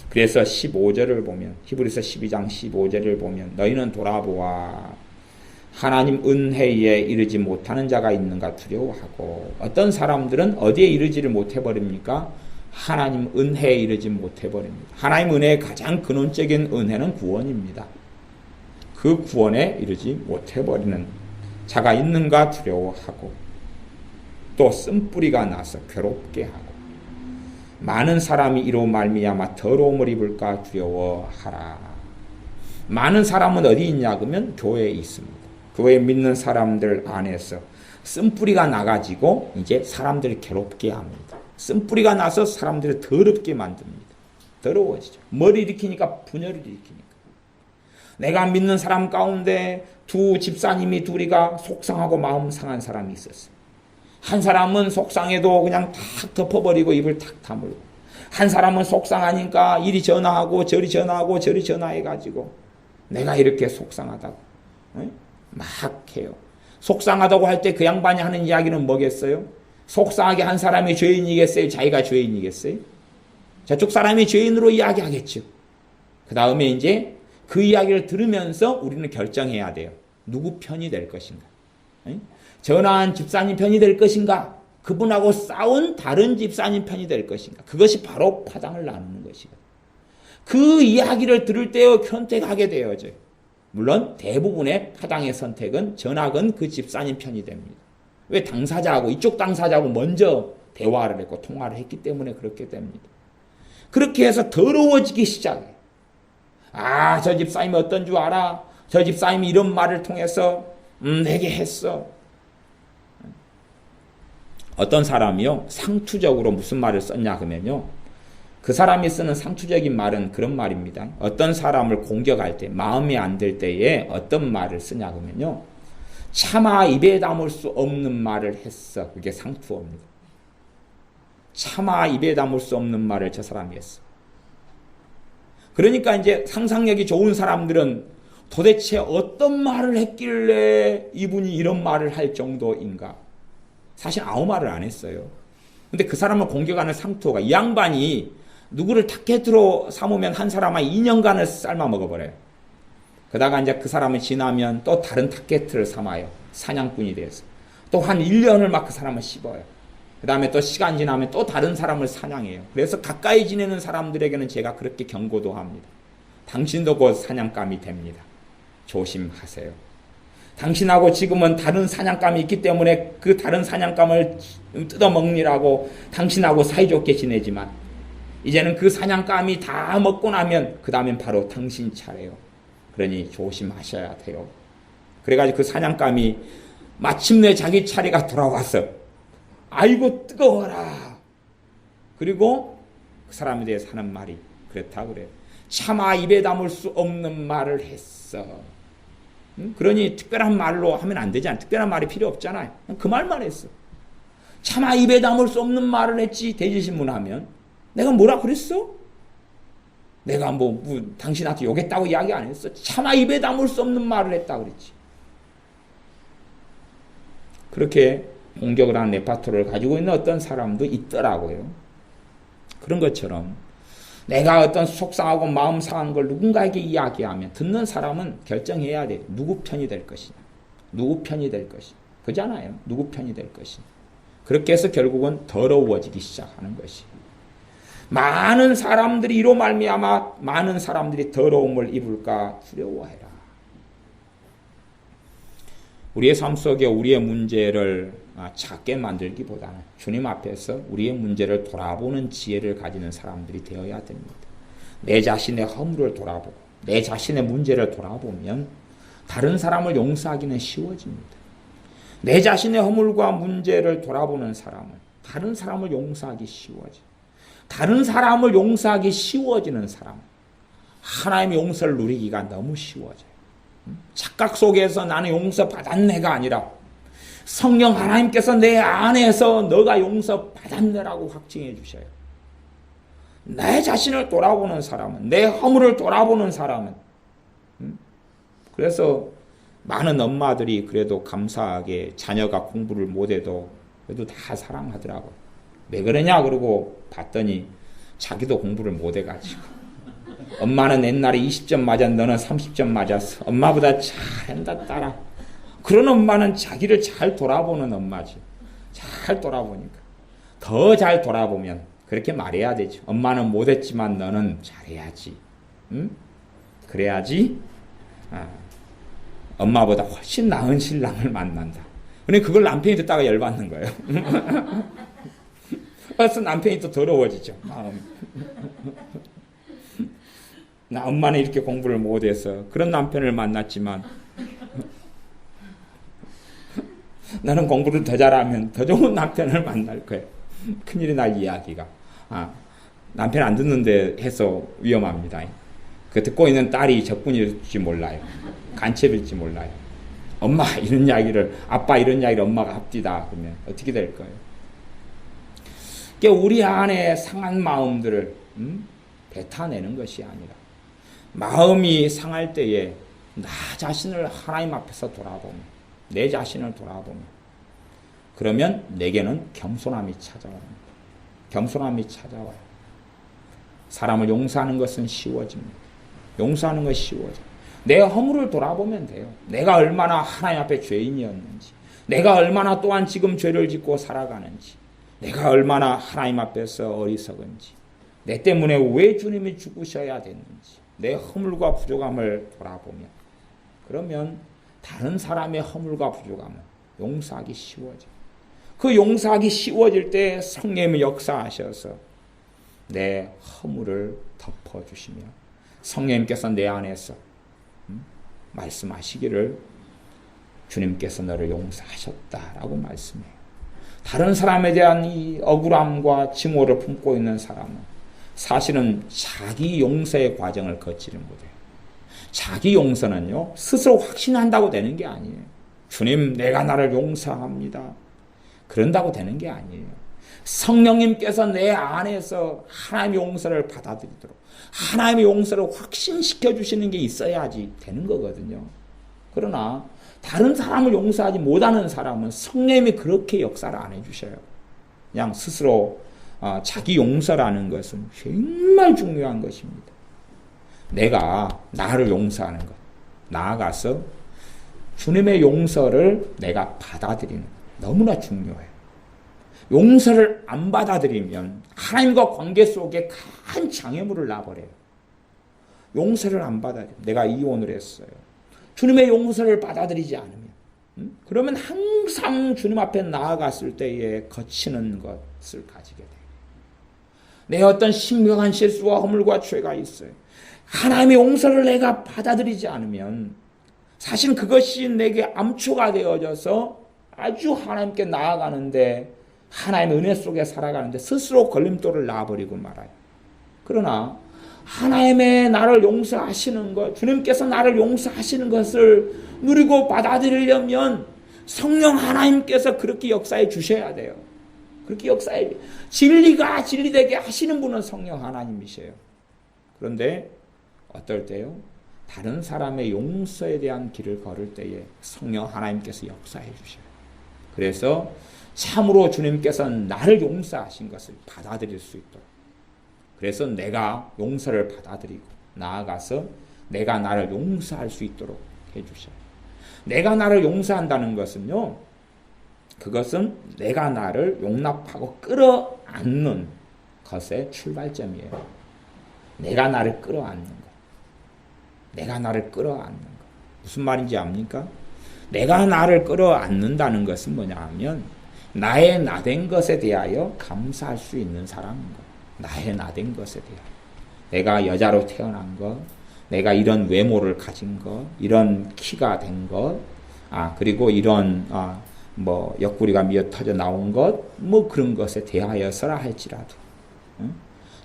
그래서 15절을 보면, 히브리서 12장 15절을 보면, 너희는 돌아보아 하나님 은혜에 이르지 못하는 자가 있는가 두려워하고. 어떤 사람들은 어디에 이르지를 못해버립니까? 하나님 은혜에 이르지 못해버립니다. 하나님 은혜의 가장 근원적인 은혜는 구원입니다. 그 구원에 이르지 못해버리는 자가 있는가 두려워하고, 또 쓴뿌리가 나서 괴롭게 하고, 많은 사람이 이로 말미암아 더러움을 입을까 두려워하라. 많은 사람은 어디 있냐 그러면 교회에 있습니다. 교회 믿는 사람들 안에서 쓴뿌리가 나가지고 이제 사람들을 괴롭게 합니다. 쓴뿌리가 나서 사람들을 더럽게 만듭니다. 더러워지죠. 뭘 일으키니까? 분열을 일으키니까. 내가 믿는 사람 가운데 두 집사님이 둘이가 속상하고 마음 상한 사람이 있었어요. 한 사람은 속상해도 그냥 탁 덮어버리고 입을 탁 다물고, 한 사람은 속상하니까 이리 전화하고 저리 전화하고 저리 전화해가지고 내가 이렇게 속상하다고 막 해요. 속상하다고 할 때 그 양반이 하는 이야기는 뭐겠어요? 속상하게 한 사람이 죄인이겠어요? 자기가 죄인이겠어요? 저쪽 사람이 죄인으로 이야기하겠죠. 그 다음에 이제 그 이야기를 들으면서 우리는 결정해야 돼요. 누구 편이 될 것인가? 전화한 집사님 편이 될 것인가? 그분하고 싸운 다른 집사님 편이 될 것인가? 그것이 바로 파당을 나누는 것이거든요. 그 이야기를 들을 때 선택하게 되어져요. 물론 대부분의 파당의 선택은 전학은 그 집사님 편이 됩니다. 왜? 당사자하고, 이쪽 당사자하고 먼저 대화를 했고 통화를 했기 때문에 그렇게 됩니다. 그렇게 해서 더러워지기 시작해요. 아, 저 집사님이 어떤 줄 알아? 저 집사님이 이런 말을 통해서 내게 했어. 어떤 사람이요, 상투적으로 무슨 말을 썼냐 그러면요, 그 사람이 쓰는 상투적인 말은 그런 말입니다. 어떤 사람을 공격할 때, 마음에 안 들 때에 어떤 말을 쓰냐 그러면요, 차마 입에 담을 수 없는 말을 했어. 그게 상투어입니다. 차마 입에 담을 수 없는 말을 저 사람이 했어. 그러니까 이제 상상력이 좋은 사람들은 도대체 어떤 말을 했길래 이분이 이런 말을 할 정도인가? 사실 아무 말을 안 했어요. 근데 그 사람을 공격하는 상투어가, 이 양반이 누구를 타겟으로 삼으면 한 사람만 2년간을 삶아 먹어버려요. 그러다가 이제 그 사람을 지나면 또 다른 타겟을 삼아요. 사냥꾼이 돼서. 또 한 1년을 막 그 사람을 씹어요. 그 다음에 또 시간 지나면 또 다른 사람을 사냥해요. 그래서 가까이 지내는 사람들에게는 제가 그렇게 경고도 합니다. 당신도 곧 사냥감이 됩니다. 조심하세요. 당신하고 지금은 다른 사냥감이 있기 때문에 그 다른 사냥감을 뜯어먹느라고 당신하고 사이좋게 지내지만, 이제는 그 사냥감이 다 먹고 나면 그 다음엔 바로 당신 차례요. 그러니 조심하셔야 돼요. 그래가지고 그 사냥감이 마침내 자기 차례가 돌아와서 아이고 뜨거워라. 그리고 그 사람에 대해서 하는 말이 그렇다 그래요. 차마 입에 담을 수 없는 말을 했어. 그러니 특별한 말로 하면 안 되잖아요. 특별한 말이 필요 없잖아요. 그 말만 했어. 차마 입에 담을 수 없는 말을 했지. 대지신문하면 내가 뭐라 그랬어? 내가 뭐 당신한테 욕했다고 이야기 안 했어. 차마 입에 담을 수 없는 말을 했다 그랬지. 그렇게 공격을 한 레파토리를 가지고 있는 어떤 사람도 있더라고요. 그런 것처럼 내가 어떤 속상하고 마음 상한 걸 누군가에게 이야기하면 듣는 사람은 결정해야 돼. 누구 편이 될 것이냐. 누구 편이 될 것이냐. 그잖아요. 누구 편이 될 것이냐. 그렇게 해서 결국은 더러워지기 시작하는 것이. 많은 사람들이 이로 말미암아 많은 사람들이 더러움을 입을까 두려워해라. 우리의 삶 속에 우리의 문제를 작게 만들기보다는 주님 앞에서 우리의 문제를 돌아보는 지혜를 가지는 사람들이 되어야 됩니다. 내 자신의 허물을 돌아보고 내 자신의 문제를 돌아보면 다른 사람을 용서하기는 쉬워집니다. 내 자신의 허물과 문제를 돌아보는 사람은 다른 사람을 용서하기 쉬워져. 다른 사람을 용서하기 쉬워지는 사람은 하나님의 용서를 누리기가 너무 쉬워져요. 착각 속에서 나는 용서받았네가 아니라 성령 하나님께서 내 안에서 너가 용서받았네라고 확증해 주셔요. 내 자신을 돌아보는 사람은, 내 허물을 돌아보는 사람은, 그래서 많은 엄마들이 그래도 감사하게 자녀가 공부를 못해도 그래도 다 사랑하더라고요. 왜 그러냐 그러고 봤더니 자기도 공부를 못해가지고 엄마는 옛날에 20점 맞았 너는 30점 맞았어. 엄마보다 잘한다 딸아. 그런 엄마는 자기를 잘 돌아보는 엄마지. 잘 돌아보니까 더 잘 돌아보면 그렇게 말해야 되죠. 엄마는 못했지만 너는 잘해야지. 응? 그래야지 엄마보다 훨씬 나은 신랑을 만난다. 근데 그걸 남편이 듣다가 열받는 거예요. 그래서 남편이 또 더러워지죠. 마음. 나 엄마는 이렇게 공부를 못해서 그런 남편을 만났지만 나는 공부를 더 잘하면 더 좋은 남편을 만날 거예요. 큰일이 날 이야기가. 남편 안 듣는데 해서 위험합니다. 그 듣고 있는 딸이 적군일지 몰라요. 간첩일지 몰라요. 엄마 이런 이야기를, 아빠 이런 이야기를 엄마가 합디다 그러면 어떻게 될 거예요? 그러니까 우리 안에 상한 마음들을 뱉어내는 것이 아니라 마음이 상할 때에 나 자신을 하나님 앞에서 돌아보면, 내 자신을 돌아보면, 그러면 내게는 겸손함이 찾아옵니다. 겸손함이 찾아와요. 사람을 용서하는 것은 쉬워집니다. 용서하는 것이 쉬워져. 내 허물을 돌아보면 돼요. 내가 얼마나 하나님 앞에 죄인이었는지, 내가 얼마나 또한 지금 죄를 짓고 살아가는지, 내가 얼마나 하나님 앞에서 어리석은지, 내 때문에 왜 주님이 죽으셔야 됐는지, 내 허물과 부족함을 돌아보면, 그러면 다른 사람의 허물과 부족함을 용서하기 쉬워져요. 그 용서하기 쉬워질 때 성령님이 역사하셔서 내 허물을 덮어주시며 성령님께서 내 안에서 말씀하시기를 주님께서 너를 용서하셨다라고 말씀해요. 다른 사람에 대한 이 억울함과 증오를 품고 있는 사람은 사실은 자기 용서의 과정을 거치는 거예요. 자기 용서는요, 스스로 확신한다고 되는 게 아니에요. 주님, 내가 나를 용서합니다. 그런다고 되는 게 아니에요. 성령님께서 내 안에서 하나님의 용서를 받아들이도록 하나님의 용서를 확신시켜 주시는 게 있어야지 되는 거거든요. 그러나 다른 사람을 용서하지 못하는 사람은 성령님이 그렇게 역사를 안 해주셔요. 그냥 스스로 자기 용서라는 것은 정말 중요한 것입니다. 내가 나를 용서하는 것, 나아가서 주님의 용서를 내가 받아들이는 것, 너무나 중요해요. 용서를 안 받아들이면 하나님과 관계 속에 큰 장애물을 놔버려요. 용서를 안 받아들여요. 내가 이혼을 했어요. 주님의 용서를 받아들이지 않으면, 그러면 항상 주님 앞에 나아갔을 때에 거치는 것을 가지게 돼요. 내 어떤 심각한 실수와 허물과 죄가 있어요. 하나님의 용서를 내가 받아들이지 않으면 사실 그것이 내게 암초가 되어져서 아주 하나님께 나아가는데, 하나님의 은혜 속에 살아가는데 스스로 걸림돌을 놔버리고 말아요. 그러나 하나님의 나를 용서하시는 것, 주님께서 나를 용서하시는 것을 누리고 받아들이려면 성령 하나님께서 그렇게 역사해 주셔야 돼요. 그렇게 역사해, 진리가 진리되게 하시는 분은 성령 하나님이세요. 그런데 어떨 때요? 다른 사람의 용서에 대한 길을 걸을 때에 성령 하나님께서 역사해 주셔요. 그래서 참으로 주님께서는 나를 용서하신 것을 받아들일 수 있도록, 그래서 내가 용서를 받아들이고 나아가서 내가 나를 용서할 수 있도록 해주셔요. 내가 나를 용서한다는 것은요, 그것은 내가 나를 용납하고 끌어안는 것의 출발점이에요. 내가 나를 끌어안는 것. 내가 나를 끌어안는 것. 무슨 말인지 압니까? 내가 나를 끌어안는다는 것은 뭐냐 하면 나의 나된 것에 대하여 감사할 수 있는 사람인 거예요. 나의 나된 것에 대하여. 내가 여자로 태어난 것, 내가 이런 외모를 가진 것, 이런 키가 된 것, 그리고 이런 뭐 옆구리가 미어 터져 나온 것, 뭐 그런 것에 대하여서라 할지라도,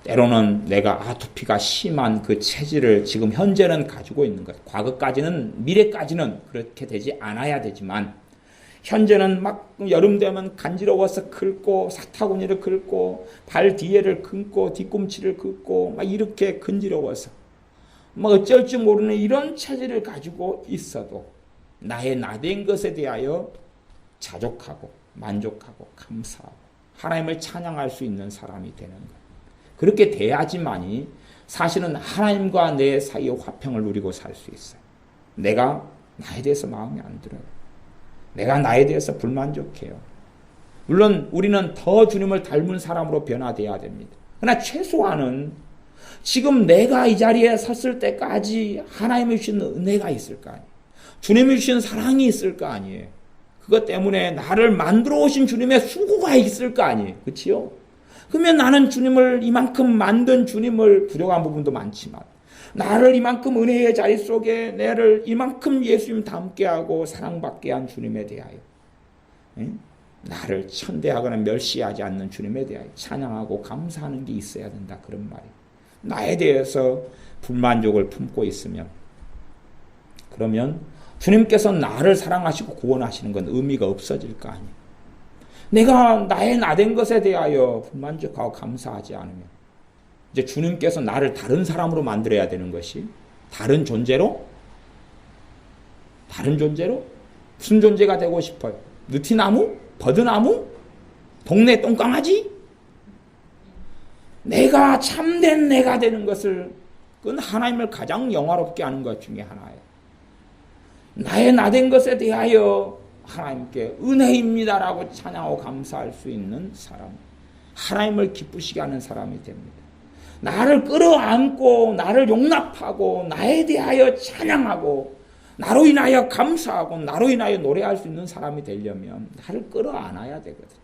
때로는 내가 아토피가 심한 그 체질을 지금 현재는 가지고 있는 것, 과거까지는, 미래까지는 그렇게 되지 않아야 되지만, 현재는 막 여름 되면 간지러워서 긁고, 사타구니를 긁고, 발 뒤에를 긁고, 뒤꿈치를 긁고, 막 이렇게 근지러워서, 막 어쩔 줄 모르는 이런 체질을 가지고 있어도, 나의 나된 것에 대하여 자족하고, 만족하고, 감사하고, 하나님을 찬양할 수 있는 사람이 되는 것. 그렇게 돼야지만이 사실은 하나님과 내 사이의 화평을 누리고 살 수 있어요. 내가 나에 대해서 마음에 안 들어요. 내가 나에 대해서 불만족해요. 물론 우리는 더 주님을 닮은 사람으로 변화돼야 됩니다. 그러나 최소한은 지금 내가 이 자리에 섰을 때까지 하나님이 주신 은혜가 있을 거 아니에요. 주님이 주신 사랑이 있을 거 아니에요. 그것 때문에 나를 만들어 오신 주님의 수고가 있을 거 아니에요. 그렇지요? 그러면 나는 주님을 이만큼 만든 주님을 부족한 부분도 많지만 나를 이만큼 은혜의 자리 속에 나를 이만큼 예수님 닮게 하고 사랑받게 한 주님에 대하여 나를 천대하거나 멸시하지 않는 주님에 대하여 찬양하고 감사하는 게 있어야 된다. 그런 말이에요. 나에 대해서 불만족을 품고 있으면 그러면 주님께서 나를 사랑하시고 구원하시는 건 의미가 없어질 거 아니에요. 내가 나의 나된 것에 대하여 불만족하고 감사하지 않으면 이제 주님께서 나를 다른 사람으로 만들어야 되는 것이 다른 존재로 무슨 존재가 되고 싶어요? 느티나무? 버드나무? 동네 똥강아지? 내가 참된 내가 되는 것을 그건 하나님을 가장 영화롭게 하는 것 중에 하나예요. 나의 나된 것에 대하여 하나님께 은혜입니다라고 찬양하고 감사할 수 있는 사람, 하나님을 기쁘시게 하는 사람이 됩니다. 나를 끌어안고 나를 용납하고 나에 대하여 찬양하고 나로 인하여 감사하고 나로 인하여 노래할 수 있는 사람이 되려면 나를 끌어안아야 되거든.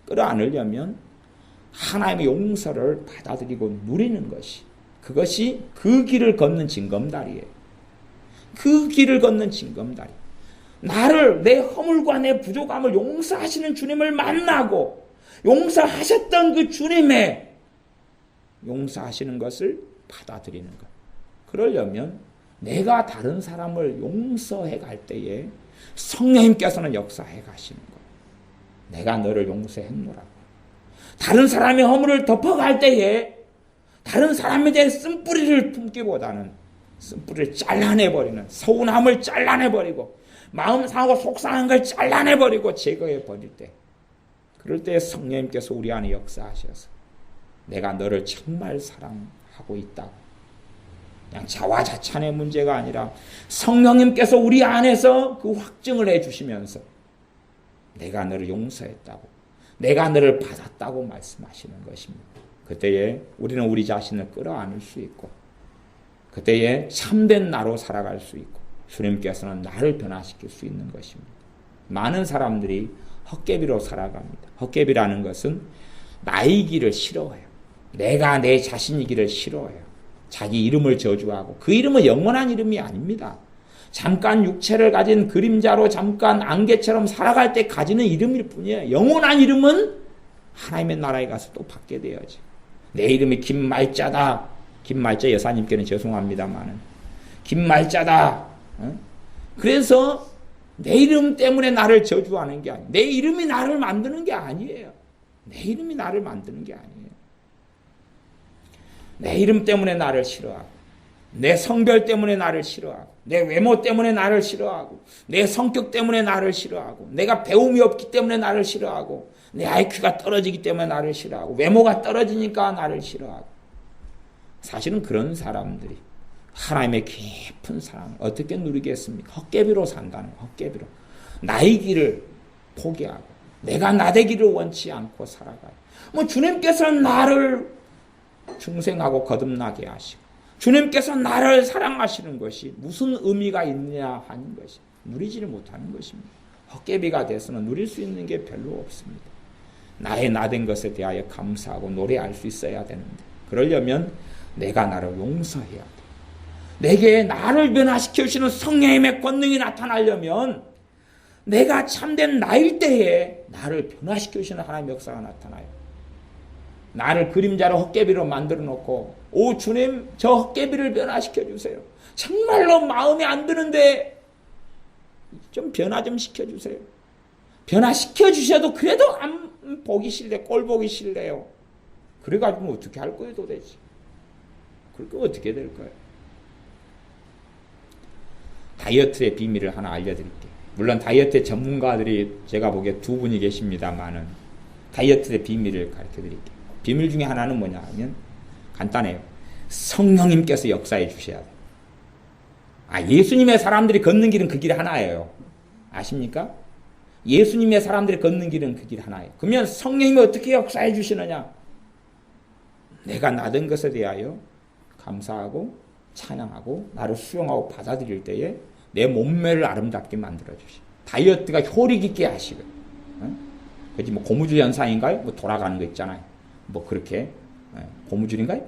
끌어안으려면 하나님의 용서를 받아들이고 누리는 것이, 그것이 그 길을 걷는 징검다리예요. 그 길을 걷는 징검다리. 나를, 내 허물과 내 부족함을 용서하시는 주님을 만나고 용서하셨던 그 주님의 용서하시는 것을 받아들이는 것. 그러려면 내가 다른 사람을 용서해 갈 때에 성령님께서는 역사해 가시는 거예요. 내가 너를 용서했노라고. 다른 사람의 허물을 덮어갈 때에 다른 사람에 대해 쓴뿌리를 품기보다는 쓴뿌리를 잘라내버리는, 서운함을 잘라내버리고 마음 상하고 속상한 걸 잘라내버리고 제거해버릴 때, 그럴 때 성령님께서 우리 안에 역사하셔서 내가 너를 정말 사랑하고 있다고, 그냥 자화자찬의 문제가 아니라 성령님께서 우리 안에서 그 확증을 해주시면서 내가 너를 용서했다고, 내가 너를 받았다고 말씀하시는 것입니다. 그때에 우리는 우리 자신을 끌어안을 수 있고 그때에 참된 나로 살아갈 수 있고 주님께서는 나를 변화시킬 수 있는 것입니다. 많은 사람들이 헛개비로 살아갑니다. 헛개비라는 것은 나이기를 싫어해요. 내가 내 자신이기를 싫어해요. 자기 이름을 저주하고, 그 이름은 영원한 이름이 아닙니다. 잠깐 육체를 가진 그림자로 잠깐 안개처럼 살아갈 때 가지는 이름일 뿐이에요. 영원한 이름은 하나님의 나라에 가서 또 받게 되어야지. 내 이름이 김말자다. 김말자 여사님께는 죄송합니다만은 김말자다. 그래서 내 이름 때문에 나를 저주하는 게 아니에요. 내 이름이 나를 만드는 게 아니에요. 내 이름이 나를 만드는 게 아니에요. 내 이름 때문에 나를 싫어하고, 내 성별 때문에 나를 싫어하고, 내 외모 때문에 나를 싫어하고, 내 성격 때문에 나를 싫어하고, 내가 배움이 없기 때문에 나를 싫어하고, 내 IQ가 떨어지기 때문에 나를 싫어하고, 외모가 떨어지니까 나를 싫어하고. 사실은 그런 사람들이 하나님의 깊은 사랑을 어떻게 누리겠습니까? 헛개비로 산다는 거예요. 헛개비로. 나의 길을 포기하고 내가 나되기를 원치 않고 살아가요. 주님께서는 나를 중생하고 거듭나게 하시고 주님께서 나를 사랑하시는 것이 무슨 의미가 있느냐 하는 것이, 누리지를 못하는 것입니다. 헛개비가 돼서는 누릴 수 있는 게 별로 없습니다. 나의 나된 것에 대하여 감사하고 노래할 수 있어야 되는데, 그러려면 내가 나를 용서해야 돼. 내게 나를 변화시켜 주시는 성령님의 권능이 나타나려면 내가 참된 나일 때에 나를 변화시켜 주시는 하나님의 역사가 나타나요. 나를 그림자로 헛개비로 만들어 놓고, 오 주님, 저 헛개비를 변화시켜 주세요. 정말로 마음에 안 드는데 좀 변화 좀 시켜주세요. 변화시켜 주셔도 그래도 안 보기 싫래, 꼴 보기 싫래요. 그래가지고 어떻게 할 거예요 도대체? 그렇게 어떻게 될 거예요? 다이어트의 비밀을 하나 알려드릴게요. 물론 다이어트 전문가들이 제가 보기에 두 분이 계십니다만은 다이어트의 비밀을 가르쳐드릴게요. 비밀 중에 하나는 뭐냐 하면 간단해요. 성령님께서 역사해 주셔야 돼요. 예수님의 사람들이 걷는 길은 그 길 하나예요. 아십니까? 예수님의 사람들이 걷는 길은 그 길 하나예요. 그러면 성령님이 어떻게 역사해 주시느냐? 내가 나된 것에 대하여 감사하고 찬양하고 나를 수용하고 받아들일 때에 내 몸매를 아름답게 만들어 주시. 다이어트가 효리 깊게 하시고, 그지 뭐 고무줄 현상인가요? 뭐 돌아가는 거 있잖아요. 뭐 그렇게 고무줄인가요?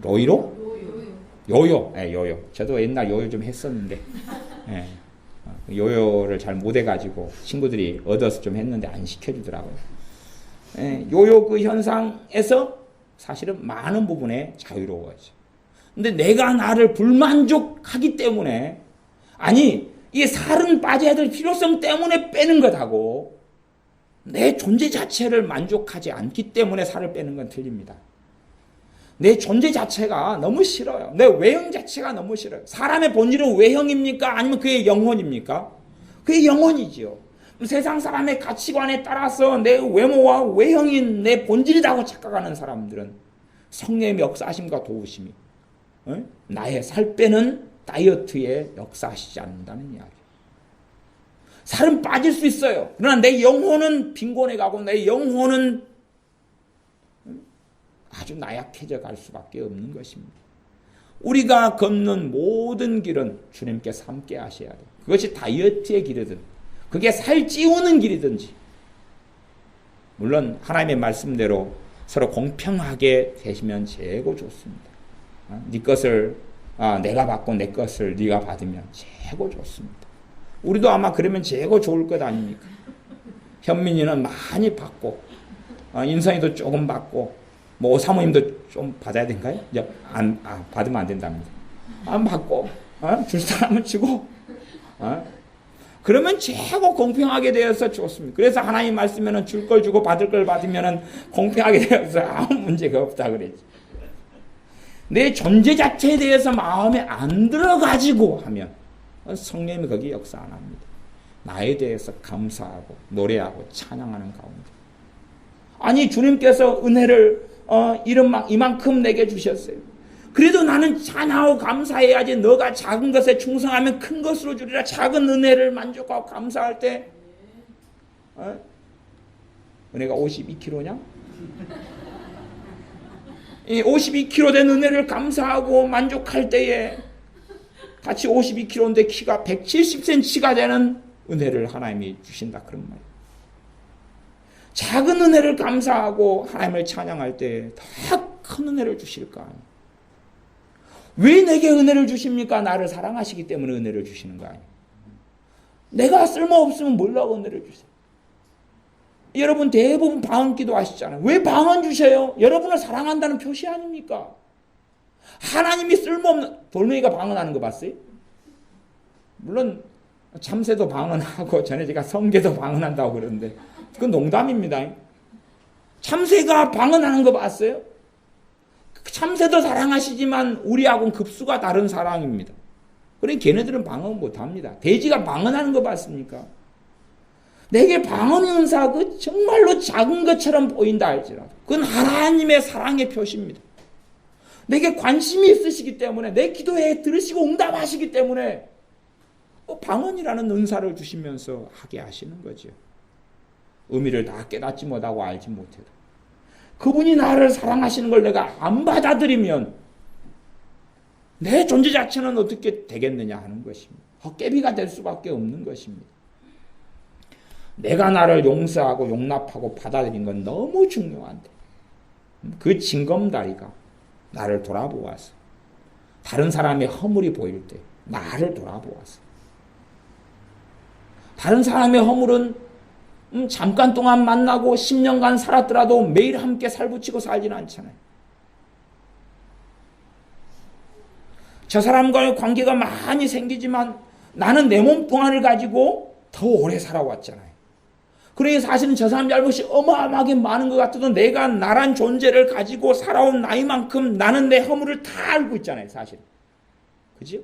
로이로? 요요. 요요. 저도 옛날 요요 좀 했었는데, 요요를 잘 못해가지고 친구들이 얻어서 좀 했는데 안 시켜주더라고요. 요요 그 현상에서 사실은 많은 부분에 자유로워져. 근데 내가 나를 불만족하기 때문에, 이 살은 빠져야 될 필요성 때문에 빼는 것하고 내 존재 자체를 만족하지 않기 때문에 살을 빼는 건 틀립니다. 내 존재 자체가 너무 싫어요. 내 외형 자체가 너무 싫어요. 사람의 본질은 외형입니까? 아니면 그의 영혼입니까? 그의 영혼이지요. 세상 사람의 가치관에 따라서 내 외모와 외형인 내 본질이라고 착각하는 사람들은 성령의 역사하심과 도우심이 나의 살 빼는 다이어트에 역사하시지 않는다는 이야기. 살은 빠질 수 있어요. 그러나 내 영혼은 빈곤해 가고 내 영혼은 아주 나약해져 갈 수밖에 없는 것입니다. 우리가 걷는 모든 길은 주님께서 함께 하셔야 돼요. 그것이 다이어트의 길이든 그게 살 찌우는 길이든지, 물론 하나님의 말씀대로 서로 공평하게 되시면 최고 좋습니다. 네 것을 내가 받고 내 것을 네가 받으면 최고 좋습니다. 우리도 아마 그러면 최고 좋을 것 아닙니까? 현민이는 많이 받고 인선이도 조금 받고 뭐 사모님도 좀 받아야 된가요? 받으면 안 된답니다. 안 받고 줄 사람은 주고 그러면 최고 공평하게 되어서 좋습니다. 그래서 하나님 말씀에는 줄 걸 주고 받을 걸 받으면 공평하게 되어서 아무 문제가 없다 그랬지. 내 존재 자체에 대해서 마음에 안 들어가지고 하면 성령님이 거기 역사 안 합니다. 나에 대해서 감사하고 노래하고 찬양하는 가운데, 주님께서 은혜를 이만큼 내게 주셨어요. 그래도 나는 찬양하고 감사해야지. 너가 작은 것에 충성하면 큰 것으로 주리라. 작은 은혜를 만족하고 감사할 때 은혜가 52kg냐? 이 52kg 된 은혜를 감사하고 만족할 때에 같이 52kg인데 키가 170cm가 되는 은혜를 하나님이 주신다 그런 말이에요. 작은 은혜를 감사하고 하나님을 찬양할 때 더 큰 은혜를 주실 거 아니에요. 왜 내게 은혜를 주십니까? 나를 사랑하시기 때문에 은혜를 주시는 거 아니에요. 내가 쓸모없으면 뭐라고 은혜를 주세요? 여러분 대부분 방언기도 하시잖아요. 왜 방언 주셔요? 여러분을 사랑한다는 표시 아닙니까? 하나님이 쓸모없는, 돌멩이가 방언하는 거 봤어요? 물론 참새도 방언하고 전에 제가 성게도 방언한다고 그러는데 그건 농담입니다. 참새가 방언하는 거 봤어요? 참새도 사랑하시지만 우리하고는 급수가 다른 사랑입니다. 그러니까 걔네들은 방언 못합니다. 돼지가 방언하는 거 봤습니까? 내게 방언 은사 그 정말로 작은 것처럼 보인다 할지라도 그건 하나님의 사랑의 표시입니다. 내게 관심이 있으시기 때문에 내 기도에 들으시고 응답하시기 때문에 방언이라는 은사를 주시면서 하게 하시는 거죠. 의미를 다 깨닫지 못하고 알지 못해도 그분이 나를 사랑하시는 걸 내가 안 받아들이면 내 존재 자체는 어떻게 되겠느냐 하는 것입니다. 헛개비가 될 수밖에 없는 것입니다. 내가 나를 용서하고 용납하고 받아들인 건 너무 중요한데 그 징검다리가 나를 돌아보아서 다른 사람의 허물이 보일 때 나를 돌아보아서 다른 사람의 허물은 잠깐 동안 만나고 10년간 살았더라도 매일 함께 살붙이고 살지는 않잖아요. 저 사람과의 관계가 많이 생기지만 나는 내 몸뚱아리를 가지고 더 오래 살아왔잖아요. 그러니 사실은 저 사람 잘못이 어마어마하게 많은 것 같아도 내가 나란 존재를 가지고 살아온 나이만큼 나는 내 허물을 다 알고 있잖아요, 사실. 그죠?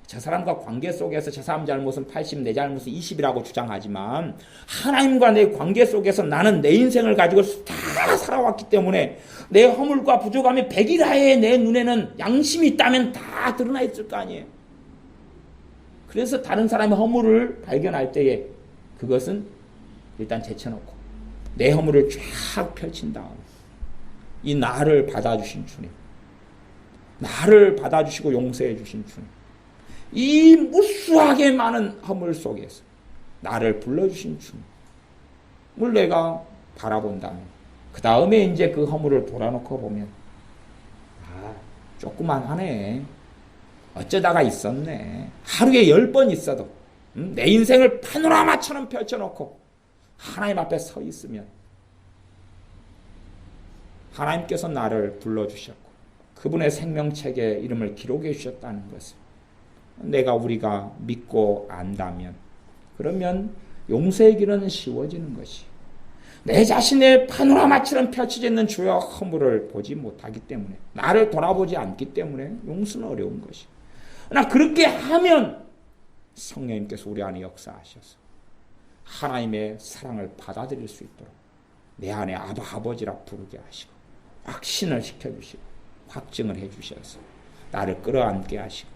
저 사람과 관계 속에서 저 사람 잘못은 80, 내 잘못은 20이라고 주장하지만 하나님과 내 관계 속에서 나는 내 인생을 가지고 다 살아왔기 때문에 내 허물과 부족함이 100일하에 내 눈에는 양심이 있다면 다 드러나 있을 거 아니에요. 그래서 다른 사람의 허물을 발견할 때에 그것은 일단 제쳐놓고 내 허물을 쫙 펼친 다음 이 나를 받아주신 주님, 나를 받아주시고 용서해 주신 주님, 이 무수하게 많은 허물 속에서 나를 불러주신 주님을 내가 바라본다면 그 다음에 이제 그 허물을 돌아놓고 보면 조그만 하네, 어쩌다가 있었네, 하루에 10번 있어도 내 인생을 파노라마처럼 펼쳐놓고 하나님 앞에 서 있으면 하나님께서 나를 불러주셨고 그분의 생명책에 이름을 기록해 주셨다는 것을 우리가 믿고 안다면 그러면 용서의 길은 쉬워지는 것이 내 자신의 파노라마처럼 펼쳐져 있는 주의 허물을 보지 못하기 때문에 나를 돌아보지 않기 때문에 용서는 어려운 것이 그러나 그렇게 하면 성령님께서 우리 안에 역사하셔서 하나님의 사랑을 받아들일 수 있도록 내 안에 아버지라 부르게 하시고 확신을 시켜주시고 확증을 해주셔서 나를 끌어안게 하시고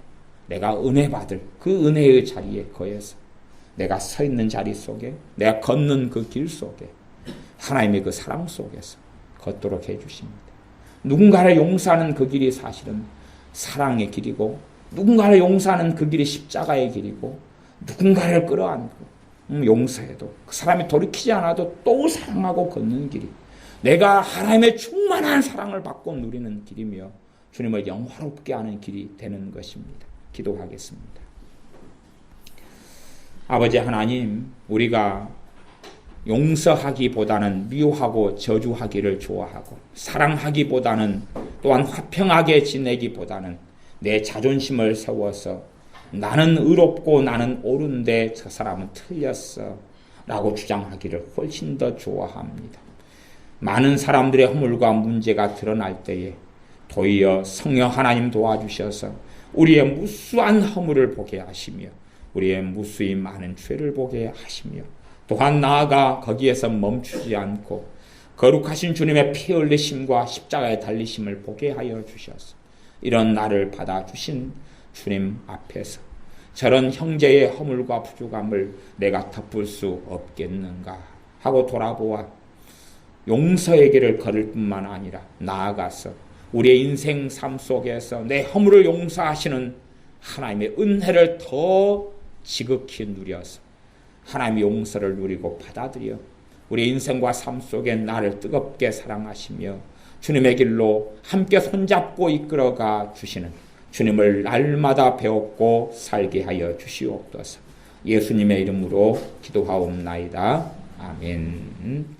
내가 은혜 받을 그 은혜의 자리에 거해서 내가 서 있는 자리 속에 내가 걷는 그 길 속에 하나님의 그 사랑 속에서 걷도록 해주십니다. 누군가를 용서하는 그 길이 사실은 사랑의 길이고 누군가를 용서하는 그 길이 십자가의 길이고 누군가를 끌어안고 용서해도 그 사람이 돌이키지 않아도 또 사랑하고 걷는 길이 내가 하나님의 충만한 사랑을 받고 누리는 길이며 주님을 영화롭게 하는 길이 되는 것입니다. 기도하겠습니다. 아버지 하나님, 우리가 용서하기보다는 미워하고 저주하기를 좋아하고 사랑하기보다는 또한 화평하게 지내기보다는 내 자존심을 세워서 나는 의롭고 나는 옳은데 저 사람은 틀렸어 라고 주장하기를 훨씬 더 좋아합니다. 많은 사람들의 허물과 문제가 드러날 때에 도리어 성령 하나님 도와주셔서 우리의 무수한 허물을 보게 하시며 우리의 무수히 많은 죄를 보게 하시며 또한 나아가 거기에서 멈추지 않고 거룩하신 주님의 피 흘리심과 십자가에 달리심을 보게 하여 주셔서 이런 나를 받아주신 주님 앞에서 저런 형제의 허물과 부족함을 내가 덮을 수 없겠는가 하고 돌아보아 용서의 길을 걸을 뿐만 아니라 나아가서 우리의 인생 삶 속에서 내 허물을 용서하시는 하나님의 은혜를 더 지극히 누려서 하나님의 용서를 누리고 받아들여 우리 인생과 삶 속에 나를 뜨겁게 사랑하시며 주님의 길로 함께 손잡고 이끌어가 주시는 주님을 날마다 배웠고 살게 하여 주시옵소서. 예수님의 이름으로 기도하옵나이다. 아멘.